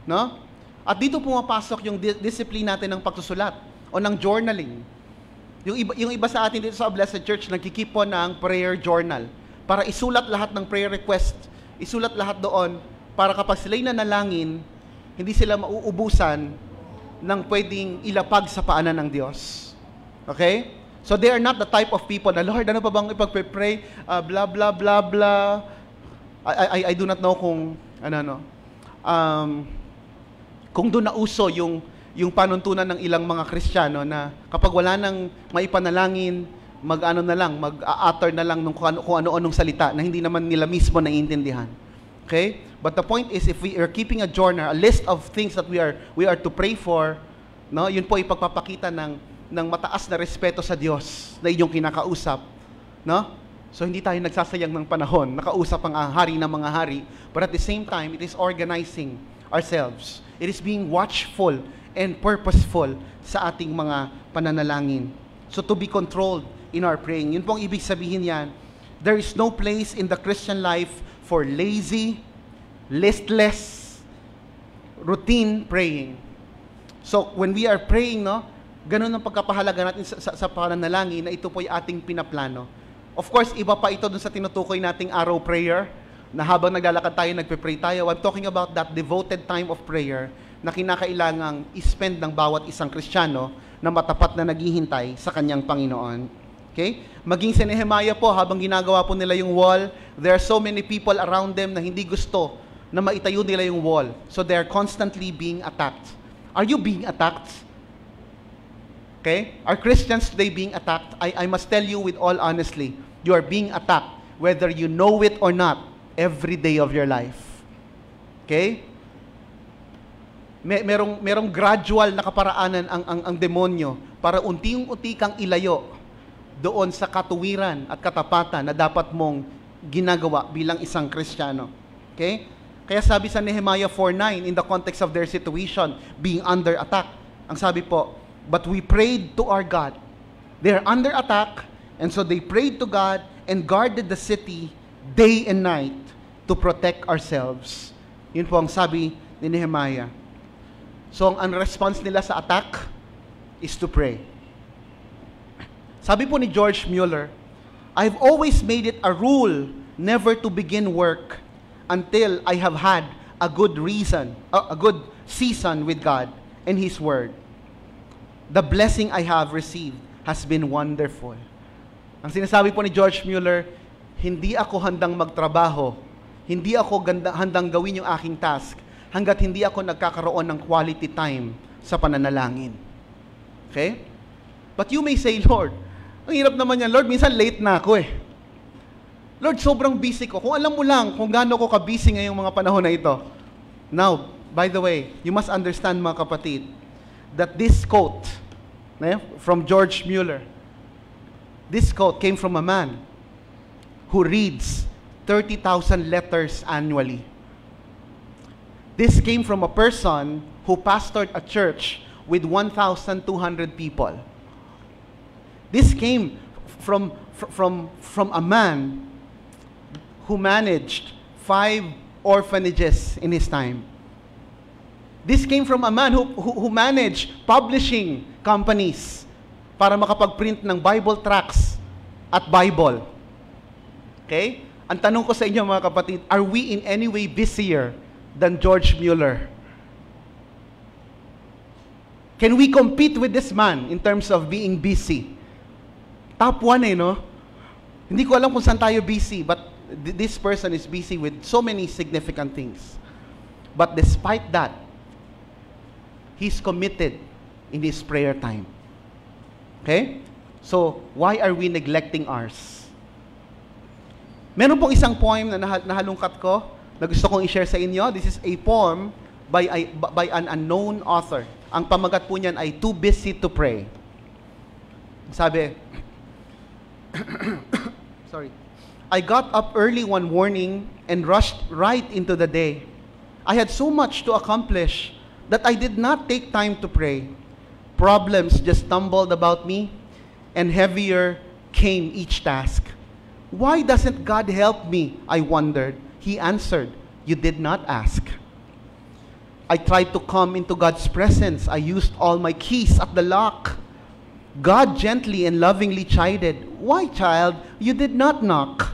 No? At dito pumapasok yung discipline natin ng pagsusulat o ng journaling. Yung iba sa atin dito sa Blessed Church, nagkikip po ng prayer journal para isulat lahat ng prayer request, isulat lahat doon para kapag sila'y nanalangin, hindi sila mauubusan ng pwedeng ilapag sa paanan ng Diyos. Okay? So they are not the type of people na, "Lord, ano pa bang ipag-pray? Blah, blah, blah, blah." I do not know kung, kung doon nauso yung panuntunan ng ilang mga Kristiyano na kapag wala nang maipanalangin, mag-utter na lang kung ano-anong salita na hindi naman nila mismo naiintindihan. Okay? But the point is, if we are keeping a journal, a list of things that we are to pray for, no, yun po ipagpapakita ng mataas na respeto sa Diyos na inyong kinakausap, no? So hindi tayo nagsasayang ng panahon, nakausap ang hari ng mga hari, but at the same time, it is organizing ourselves. It is being watchful and purposeful sa ating mga pananalangin. So to be controlled in our praying. Yun pong ibig sabihin yan. There is no place in the Christian life for lazy, listless, routine praying. So when we are praying, no, ganun ang pagkapahalaga natin sa pananalangin na ito po ay ating pinaplano. Of course, iba pa ito dun sa tinutukoy nating araw prayer, na habang naglalakad tayo, nagpe-pray tayo. I'm talking about that devoted time of prayer na kinakailangang ispend ng bawat isang Kristiyano na matapat na naghihintay sa kanyang Panginoon. Okay? Maging si Nehemiah po, habang ginagawa po nila yung wall, there are so many people around them na hindi gusto na maitayo nila yung wall. So they are constantly being attacked. Are you being attacked? Okay? Are Christians today being attacked? I must tell you with all honesty, you are being attacked, whether you know it or not, every day of your life. Okay? Merong gradual na kaparaanan ang demonyo para unti-unti kang ilayo doon sa katuwiran at katapatan na dapat mong ginagawa bilang isang Kristiyano. Okay? Kaya sabi sa Nehemiah 4:9, in the context of their situation, being under attack, ang sabi po, "But we prayed to our God." They are under attack, and so they prayed to God and guarded the city day and night to protect ourselves. Yun po ang sabi ni Nehemiah. So ang response nila sa attack is to pray. Sabi po ni George Mueller, "I've always made it a rule never to begin work until I have had a good season with God and His Word. The blessing I have received has been wonderful." Ang sinasabi po ni George Mueller, hindi ako handang magtrabaho, hindi ako handang gawin yung aking task, hanggat hindi ako nagkakaroon ng quality time sa pananalangin. Okay? But you may say, "Lord, ang hirap naman yan. Lord, minsan late na ako eh. Lord, sobrang busy ko." Kung alam mo lang kung gaano ko ka-busy ngayong mga panahon na ito. Now, by the way, you must understand mga kapatid, that this quote from George Mueller, this quote came from a man who reads 30,000 letters annually. This came from a person who pastored a church with 1,200 people. This came from a man who managed 5 orphanages in his time. This came from a man who managed publishing companies para makapag-print ng Bible tracts at Bible. Okay? Ang tanong ko sa inyo mga kapatid, are we in any way busier than George Mueller? Can we compete with this man in terms of being busy? Top 1 no? Hindi ko alam kung saan tayo busy, but this person is busy with so many significant things. But despite that, he's committed in his prayer time. Okay? So, why are we neglecting ours? Meron pong isang poem na nahalungkat ko na gusto kong i-share sa inyo. This is a poem by an unknown author. Ang pamagat po niyan ay Too Busy to Pray. Sabi, sorry. I got up early one morning and rushed right into the day. I had so much to accomplish that I did not take time to pray. Problems just stumbled about me, and heavier came each task. Why doesn't God help me? I wondered. He answered, you did not ask. I tried to come into God's presence. I used all my keys at the lock. God gently and lovingly chided, why, child, you did not knock?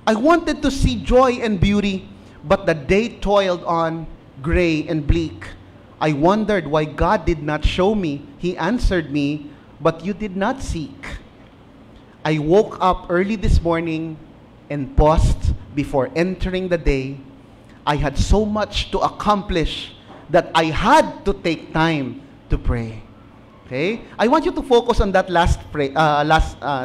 I wanted to see joy and beauty, but the day toiled on, gray and bleak. I wondered why God did not show me. He answered me, but you did not seek. I woke up early this morning and paused before entering the day. I had so much to accomplish that I had to take time to pray. Okay? I want you to focus on that last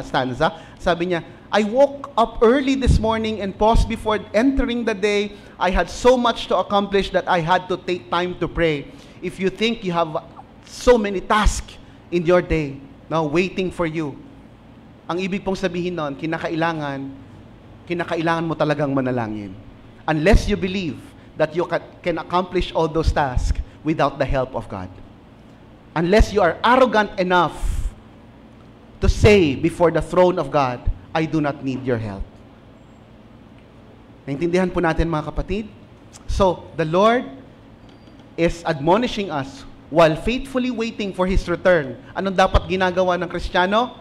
stanza. Sabi niya, I woke up early this morning and paused before entering the day. I had so much to accomplish that I had to take time to pray. If you think you have so many tasks in your day now waiting for you, ang ibig pong sabihin nun, kinakailangan mo talagang manalangin. Unless you believe that you can accomplish all those tasks without the help of God. Unless you are arrogant enough to say before the throne of God, I do not need your help. Naintindihan po natin mga kapatid? So, the Lord is admonishing us while faithfully waiting for His return. Anong dapat ginagawa ng Kristiyano?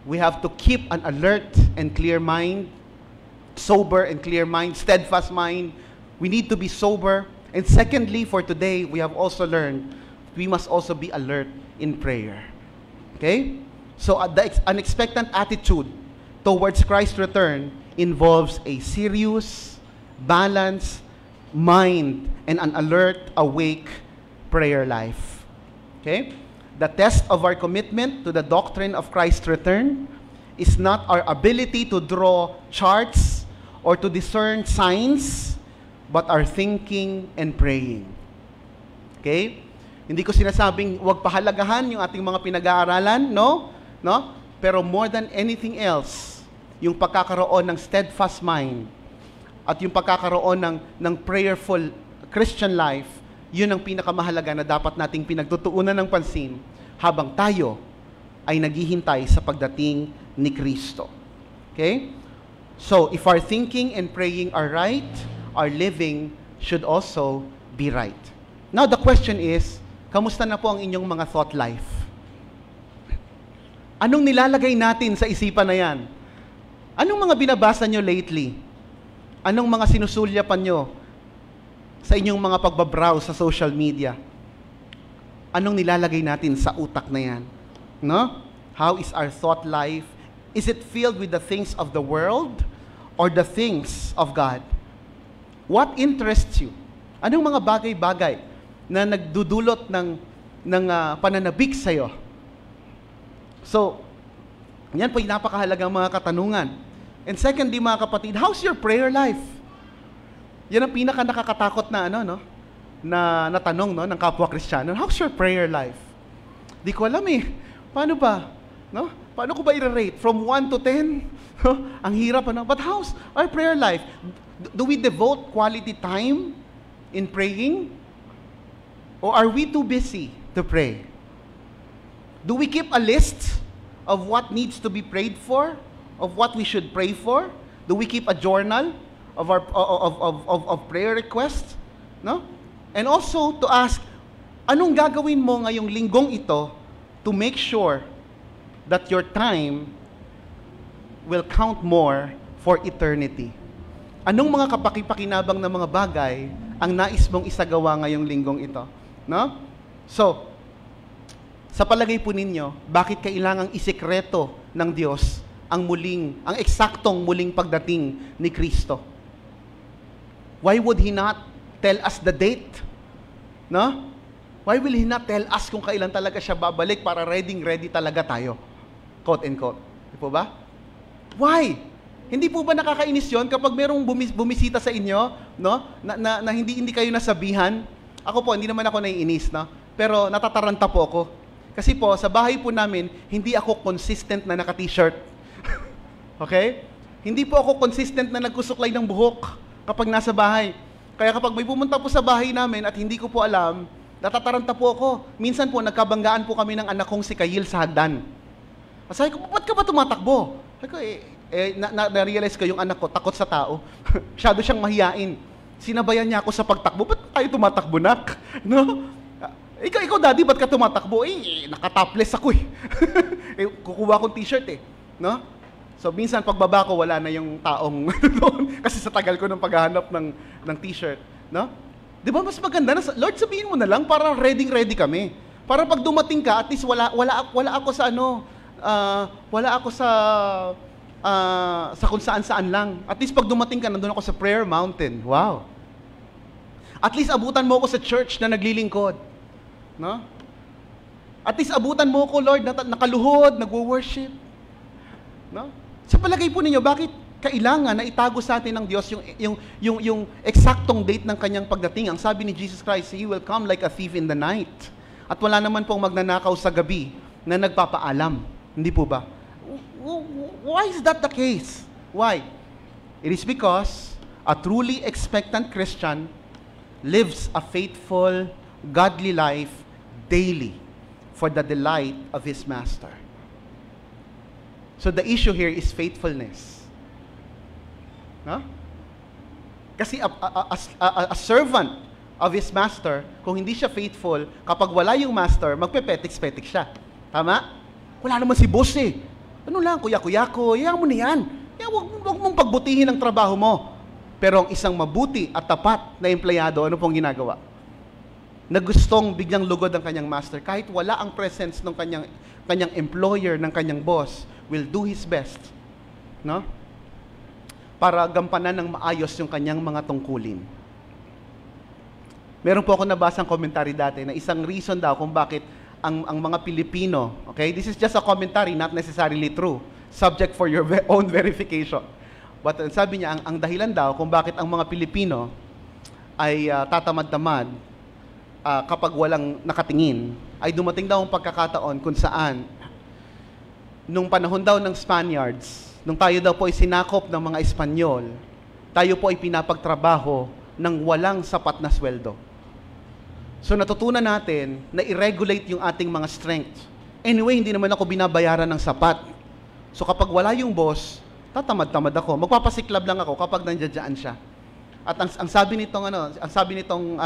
We have to keep an alert and clear mind, sober and clear mind, steadfast mind. We need to be sober. And secondly, for today, we have also learned we must also be alert in prayer. Okay? So an expectant attitude towards Christ's return involves a serious, balanced mind and an alert, awake prayer life. Okay? The test of our commitment to the doctrine of Christ's return is not our ability to draw charts or to discern signs, but our thinking and praying. Okay? Hindi ko sinasabing huwag pahalagahan yung ating mga pinag-aaralan, no? Pero more than anything else, yung pagkakaroon ng steadfast mind at yung pagkakaroon ng prayerful Christian life, yun ang pinakamahalaga na dapat nating pinagtutuunan ng pansin habang tayo ay naghihintay sa pagdating ni Kristo. Okay? So, if our thinking and praying are right, our living should also be right. Now, the question is, kamusta na po ang inyong mga thought life? Anong nilalagay natin sa isipan na yan? Anong mga binabasa nyo lately? Anong mga sinusulyapan nyo sa inyong mga pagbabrowse sa social media? Anong nilalagay natin sa utak na yan? No? How is our thought life? Is it filled with the things of the world or the things of God? What interests you? Anong mga bagay-bagay na nagdudulot ng pananabik sa'yo? So, yan po yung napakahalagang mga katanungan. And secondly, mga kapatid, how's your prayer life? Yan ang pinaka nakakatakot na na tanong ng kapwa Kristiyano. How's your prayer life? Di ko alam Paano ba? No? Paano ko ba i-rate? From 1 to 10? Ang hirap But how's our prayer life? Do we devote quality time in praying? Or are we too busy to pray? Do we keep a list of what needs to be prayed for? Of what we should pray for? Do we keep a journal of our of prayer requests? No? And also to ask, anong gagawin mo ngayong linggong ito to make sure that your time will count more for eternity? Anong mga kapaki-pakinabang na mga bagay ang nais mong isagawa ngayong linggong ito? No? So, sa palagay po ninyo, bakit kailangang isekreto ng Diyos ang eksaktong muling pagdating ni Kristo? Why would He not tell us the date? No? Why will He not tell us kung kailan talaga siya babalik para ready talaga tayo? Quote and quote. Di po ba? Why? Hindi po ba nakakainis yon kapag merong bumisita sa inyo, no? Na hindi kayo nasabihan? Ako po, hindi naman ako naiinis, no? Pero natataranta po ako. Kasi po, sa bahay po namin, hindi ako consistent na naka-t-shirt. Okay? Hindi po ako consistent na nagkusuklay ng buhok kapag nasa bahay. Kaya kapag may pumunta po sa bahay namin at hindi ko po alam, natataranta po ako. Minsan po, nagkabanggaan po kami ng anak kong si Kayil sa hagdan. Sabi ko, ba't ka ba tumatakbo? Sabi ko, na-realize ko yung anak ko, takot sa tao. Masyado siyang mahiyain. Sinabayan niya ako sa pagtakbo. Ba't tayo tumatakbo, nak? No? Ikaw, daddy, ba't ka tumatakbo? Nakatopless ako eh. Kukuha akong t-shirt eh. No? So, minsan pagbaba ko, wala na yung taong doon. Kasi sa tagal ko ng paghahanap ng t-shirt. No? Di ba mas maganda na, Lord, sabihin mo na lang, para ready kami. Para pag dumating ka, at least wala ako sa wala ako sa kung saan lang. At least pag dumating ka, nandun ako sa prayer mountain. Wow. At least abutan mo ako sa church na naglilingkod. No? At least abutan mo ako, Lord, na nakaluhod, nagwo-worship. No? Sa palagay po ninyo, bakit kailangan na itago sa atin ng Diyos yung eksaktong date ng kanyang pagdating? Ang sabi ni Jesus Christ, He will come like a thief in the night. At wala naman pong magnanakaw sa gabi na nagpapaalam. Hindi po ba? Why is that the case? Why? It is because a truly expectant Christian lives a faithful, godly life daily for the delight of his master. So the issue here is faithfulness. No? Kasi a servant of his master, kung hindi siya faithful, kapag wala yung master, magpe-petiks-petiks siya. Tama? Wala naman si boss eh. Ano lang, kuya-kuya-ko, hayaan mo na yan. Huwag mong pagbutihin ang trabaho mo. Pero ang isang mabuti at tapat na empleyado, ano pong ginagawa? Na gustong biglang lugod ang kanyang master, kahit wala ang presence ng kanyang employer, ng kanyang boss, will do his best, no? Para gampanan ng maayos yung kanyang mga tungkulin. Meron po ako nabasang commentary dati na isang reason daw kung bakit ang mga Pilipino, okay? This is just a commentary, not necessarily true. Subject for your own verification. But sabi niya, ang dahilan daw kung bakit ang mga Pilipino ay tatamad-tamad kapag walang nakatingin, ay dumating daw ang pagkakataon kung saan nung panahon daw ng Spaniards, nung tayo daw po ay sinakop ng mga Espanyol, tayo po ay pinapagtrabaho ng walang sapat na sweldo. So natutunan natin na i-regulate yung ating mga strength. Anyway, hindi naman ako binabayaran ng sapat. So kapag wala yung boss, tatamad-tamad ako. Magpapasiklab lang ako kapag nandiyan siya. At ang sabi nitong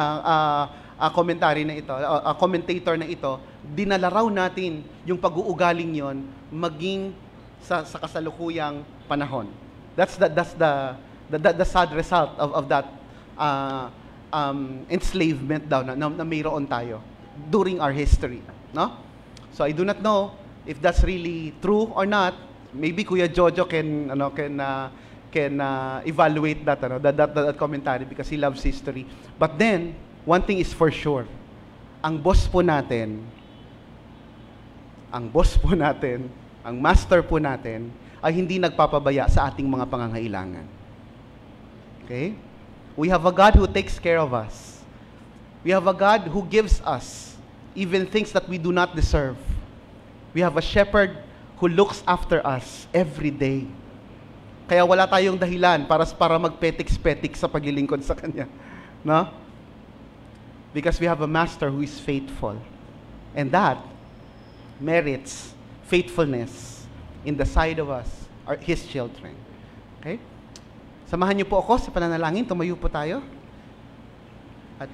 commentary na ito, commentator na ito, dinala raw natin yung pag-uugaling yon maging sa kasalukuyang panahon. That's the sad result of that enslavement daw na mayroon tayo during our history, no? So I do not know if that's really true or not. Maybe Kuya Jojo can evaluate that commentary because he loves history. But then one thing is for sure, ang boss po natin, ang master po natin, ay hindi nagpapabaya sa ating mga pangangailangan. Okay? We have a God who takes care of us. We have a God who gives us even things that we do not deserve. We have a shepherd who looks after us every day. Kaya wala tayong dahilan para magpetiks-petiks sa paglilingkod sa Kanya. No? Because we have a master who is faithful. And that merits faithfulness in the sight of us, His children. Okay? Samahan niyo po ako sa pananalangin. Tumayo po tayo. At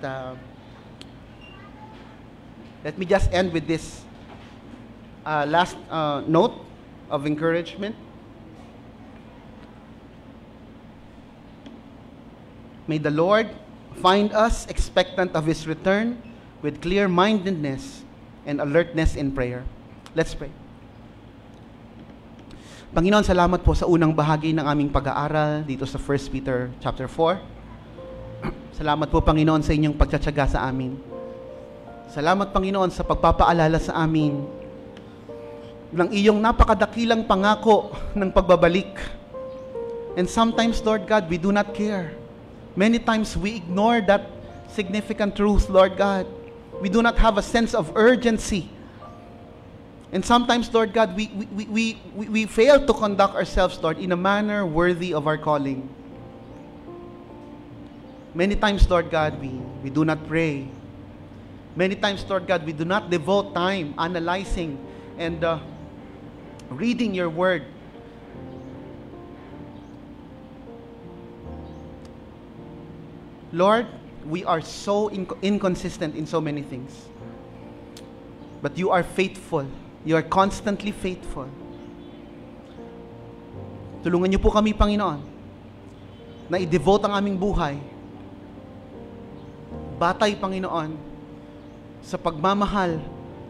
Let me just end with this last note of encouragement. May the Lord find us expectant of His return with clear-mindedness and alertness in prayer. Let's pray. Panginoon, salamat po sa unang bahagi ng aming pag-aaral dito sa 1 Peter chapter 4. Salamat po, Panginoon, sa inyong pagtsatsaga sa amin. Salamat, Panginoon, sa pagpapaalala sa amin ng iyong napakadakilang pangako ng pagbabalik. And sometimes, Lord God, we do not care. Many times we ignore that significant truth, Lord God. We do not have a sense of urgency. And sometimes, Lord God, we fail to conduct ourselves, Lord, in a manner worthy of our calling. Many times, Lord God, we do not pray. Many times, Lord God, we do not devote time analyzing and reading your word. Lord, we are so inconsistent in so many things. But you are faithful. You are constantly faithful. Tulungan niyo po kami, Panginoon, na i-devote ang aming buhay batay, Panginoon, sa pagmamahal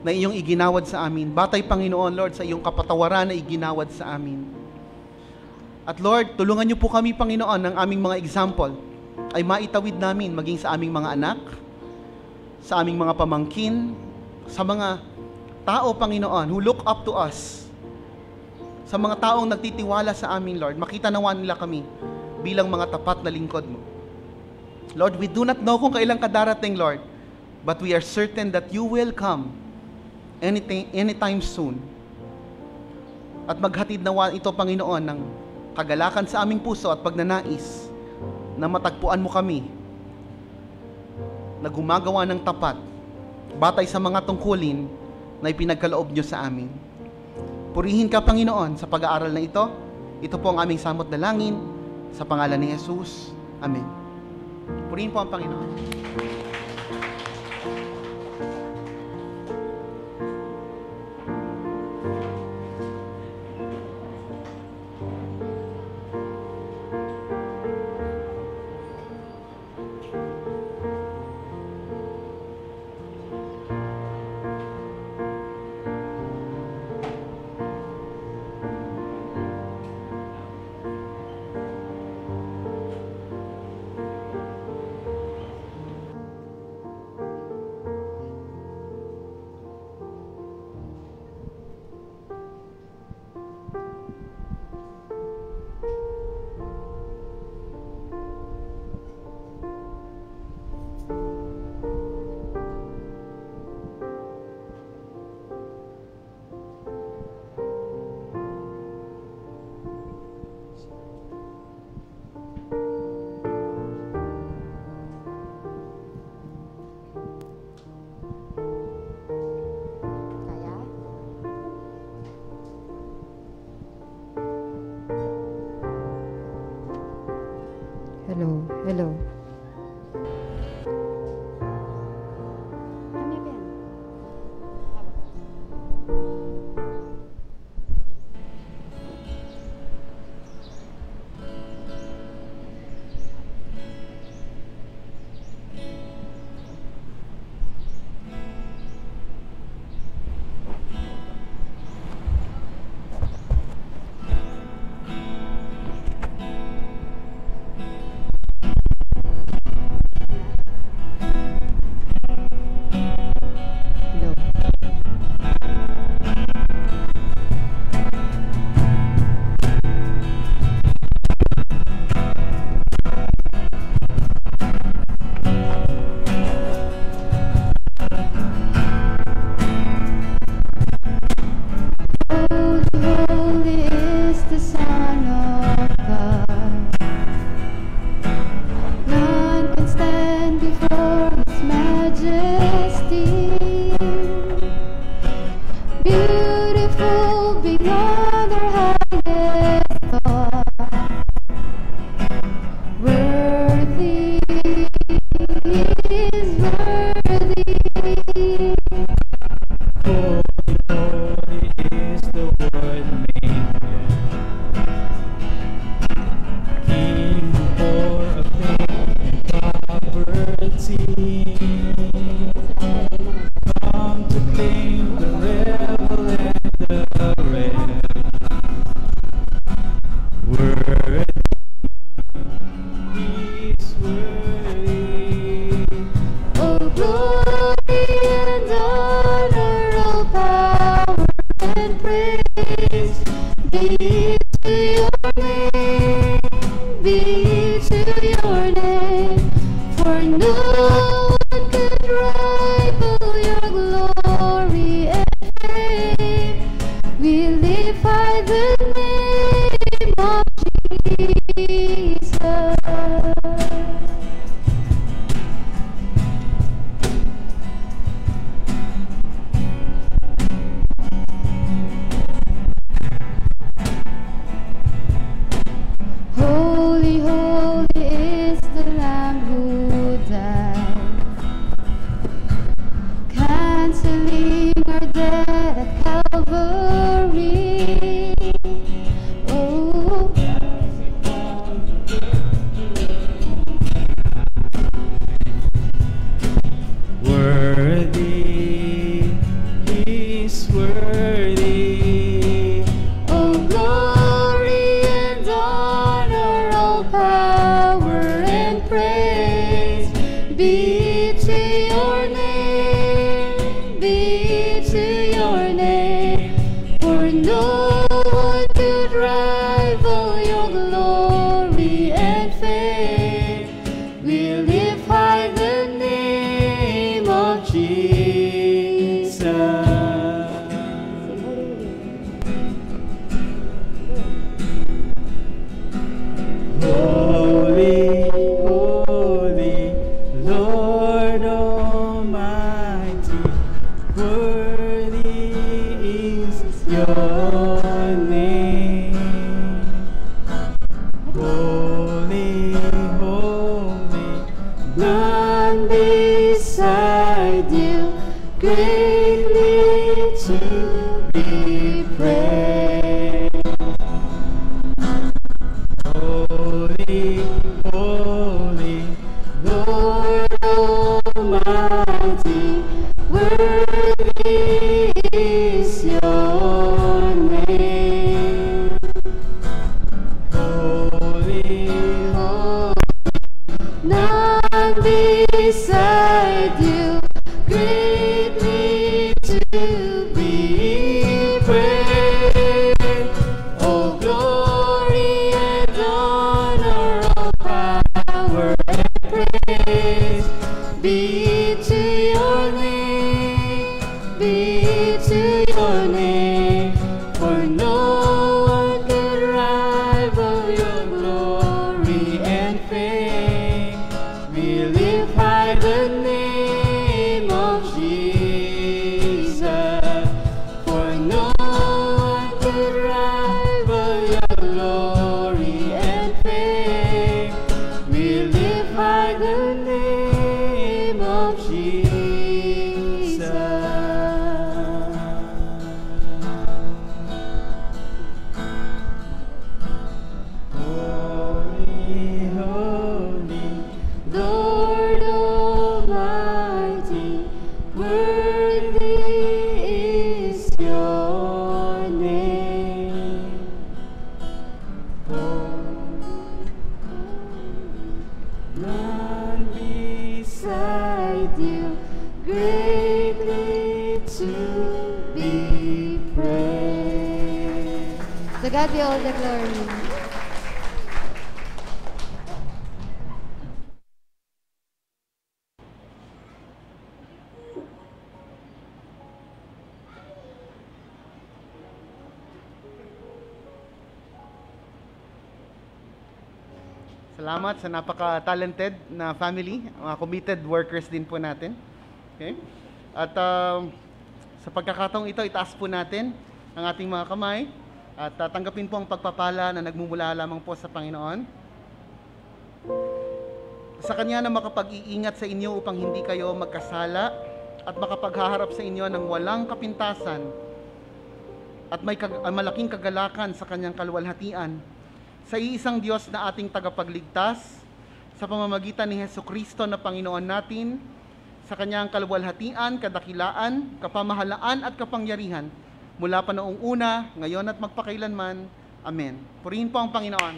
na iyong iginawad sa amin. Batay, Panginoon, Lord, sa iyong kapatawaran na iginawad sa amin. At Lord, tulungan niyo po kami, Panginoon, ng aming mga example ay maitawid namin maging sa aming mga anak, sa aming mga pamangkin, sa mga tao, Panginoon, who look up to us, sa mga taong nagtitiwala sa amin, Lord, makita nawa nila kami bilang mga tapat na lingkod mo. Lord, we do not know kung kailan ka darating, Lord, but we are certain that you will come anytime soon. At maghatid nawa ito, Panginoon, ng kagalakan sa aming puso at pagnanais na matagpuan mo kami na gumagawa ng tapat batay sa mga tungkulin na ipinagkaloob nyo sa amin. Purihin ka, Panginoon, sa pag-aaral na ito. Ito po ang aming samot dalangin sa pangalan ni Jesus. Amen. Purihin po ang Panginoon. Hello. Come to claim the level and the rest. Worthy is worthy. Oh, glory and honor, all power and praise be to your name, be to your name. For no one could rival your glory and fame. We lift high the name of Jesus. Holy, holy is the Lamb who died, canceling our debt at Calvary. Oh, Worthy is worthy. oh, glory and honor, all power and praise be to your name, be to your name. For no one could rival your glory and fame. We lift high the name of Jesus. Holy, holy, Lord Almighty, worthy is your name. Holy, holy, None beside you, greatly to be praised. holy, holy, Lord Almighty, worthy is your name. holy, None beside you, greatly to be praised. Oh, glory and honor, all power and praise be to your name, be to your name. For no one can rival your glory and fame. We lift high the name of Jesus. For no one could rival your glory and fame. We lift high the name of Jesus. holy, holy, Lord Almighty, worthy is your name. None beside you, greatly to be praised. To God be all the glory. Salamat sa napaka-talented na family, mga committed workers din po natin. Okay? At sa pagkakataong ito, itaas po natin ang ating mga kamay at tanggapin po ang pagpapala na nagmumula lamang po sa Panginoon. Sa Kanya na makapag-iingat sa inyo upang hindi kayo magkasala at makapaghaharap sa inyo ng walang kapintasan at may malaking kagalakan sa Kanyang kaluwalhatian. Sa iisang Diyos na ating tagapagligtas, sa pamamagitan ni Hesukristo na Panginoon natin, sa kanyang kaluwalhatian, kadakilaan, kapamahalaan at kapangyarihan, mula pa noong una, ngayon at magpakailanman. Amen. Purihin po ang Panginoon.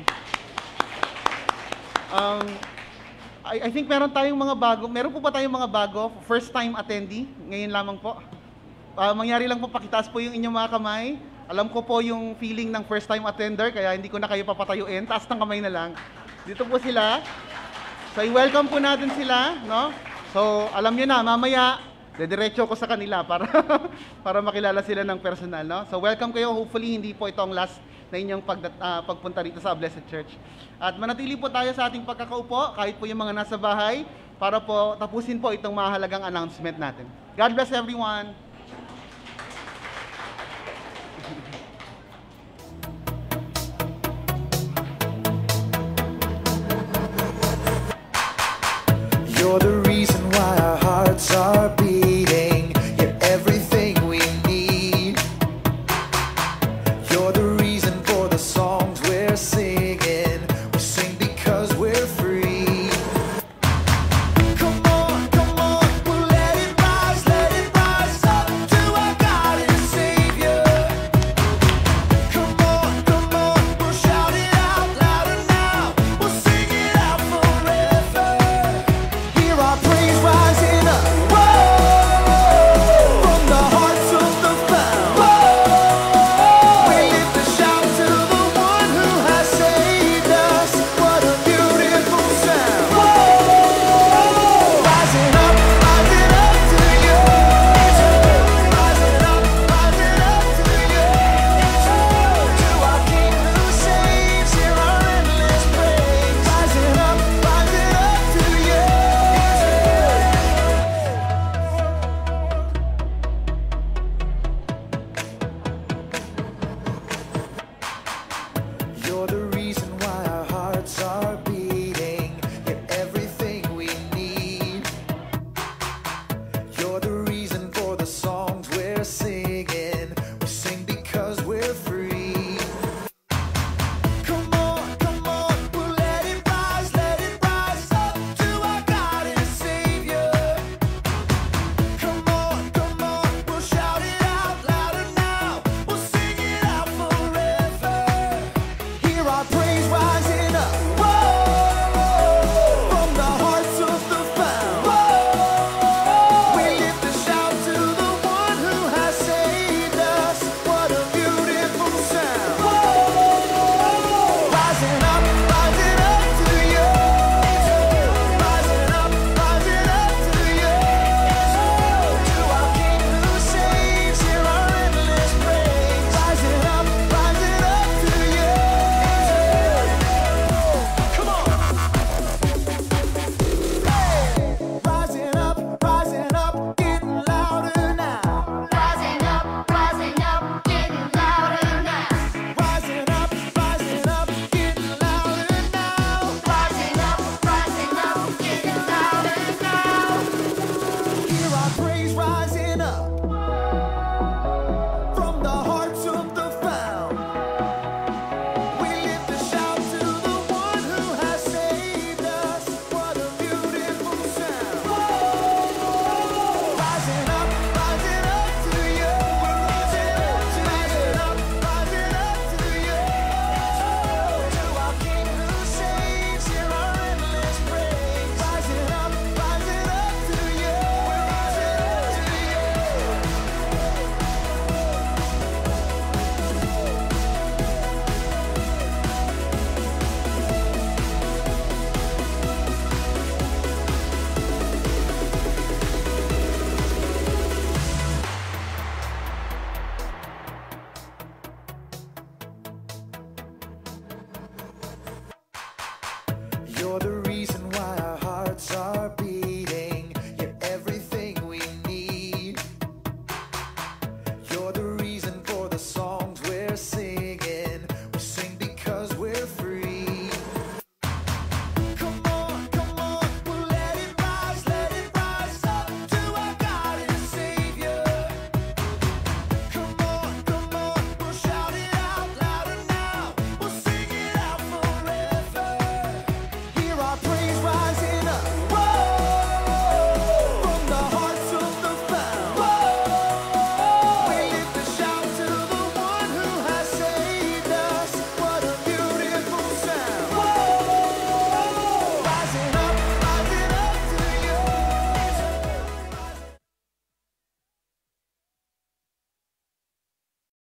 I think meron tayong mga bago. Meron po ba tayong mga bago? First time attendee? Ngayon lamang po. Mangyari lang po, pakitaas po yung inyong mga kamay. Alam ko po yung feeling ng first time attender, kaya hindi ko na kayo papatayuin. Taas ng kamay na lang. Dito po sila. So, i-welcome po natin sila, no? So, alam nyo na, mamaya, dediretso ko sa kanila para para makilala sila ng personal, no? So, welcome kayo. Hopefully, hindi po ito ang last na inyong pagpunta rito sa Blessed Church. At manatili po tayo sa ating pagkakaupo, kahit po yung mga nasa bahay, para po tapusin po itong mahalagang announcement natin. God bless everyone! You're the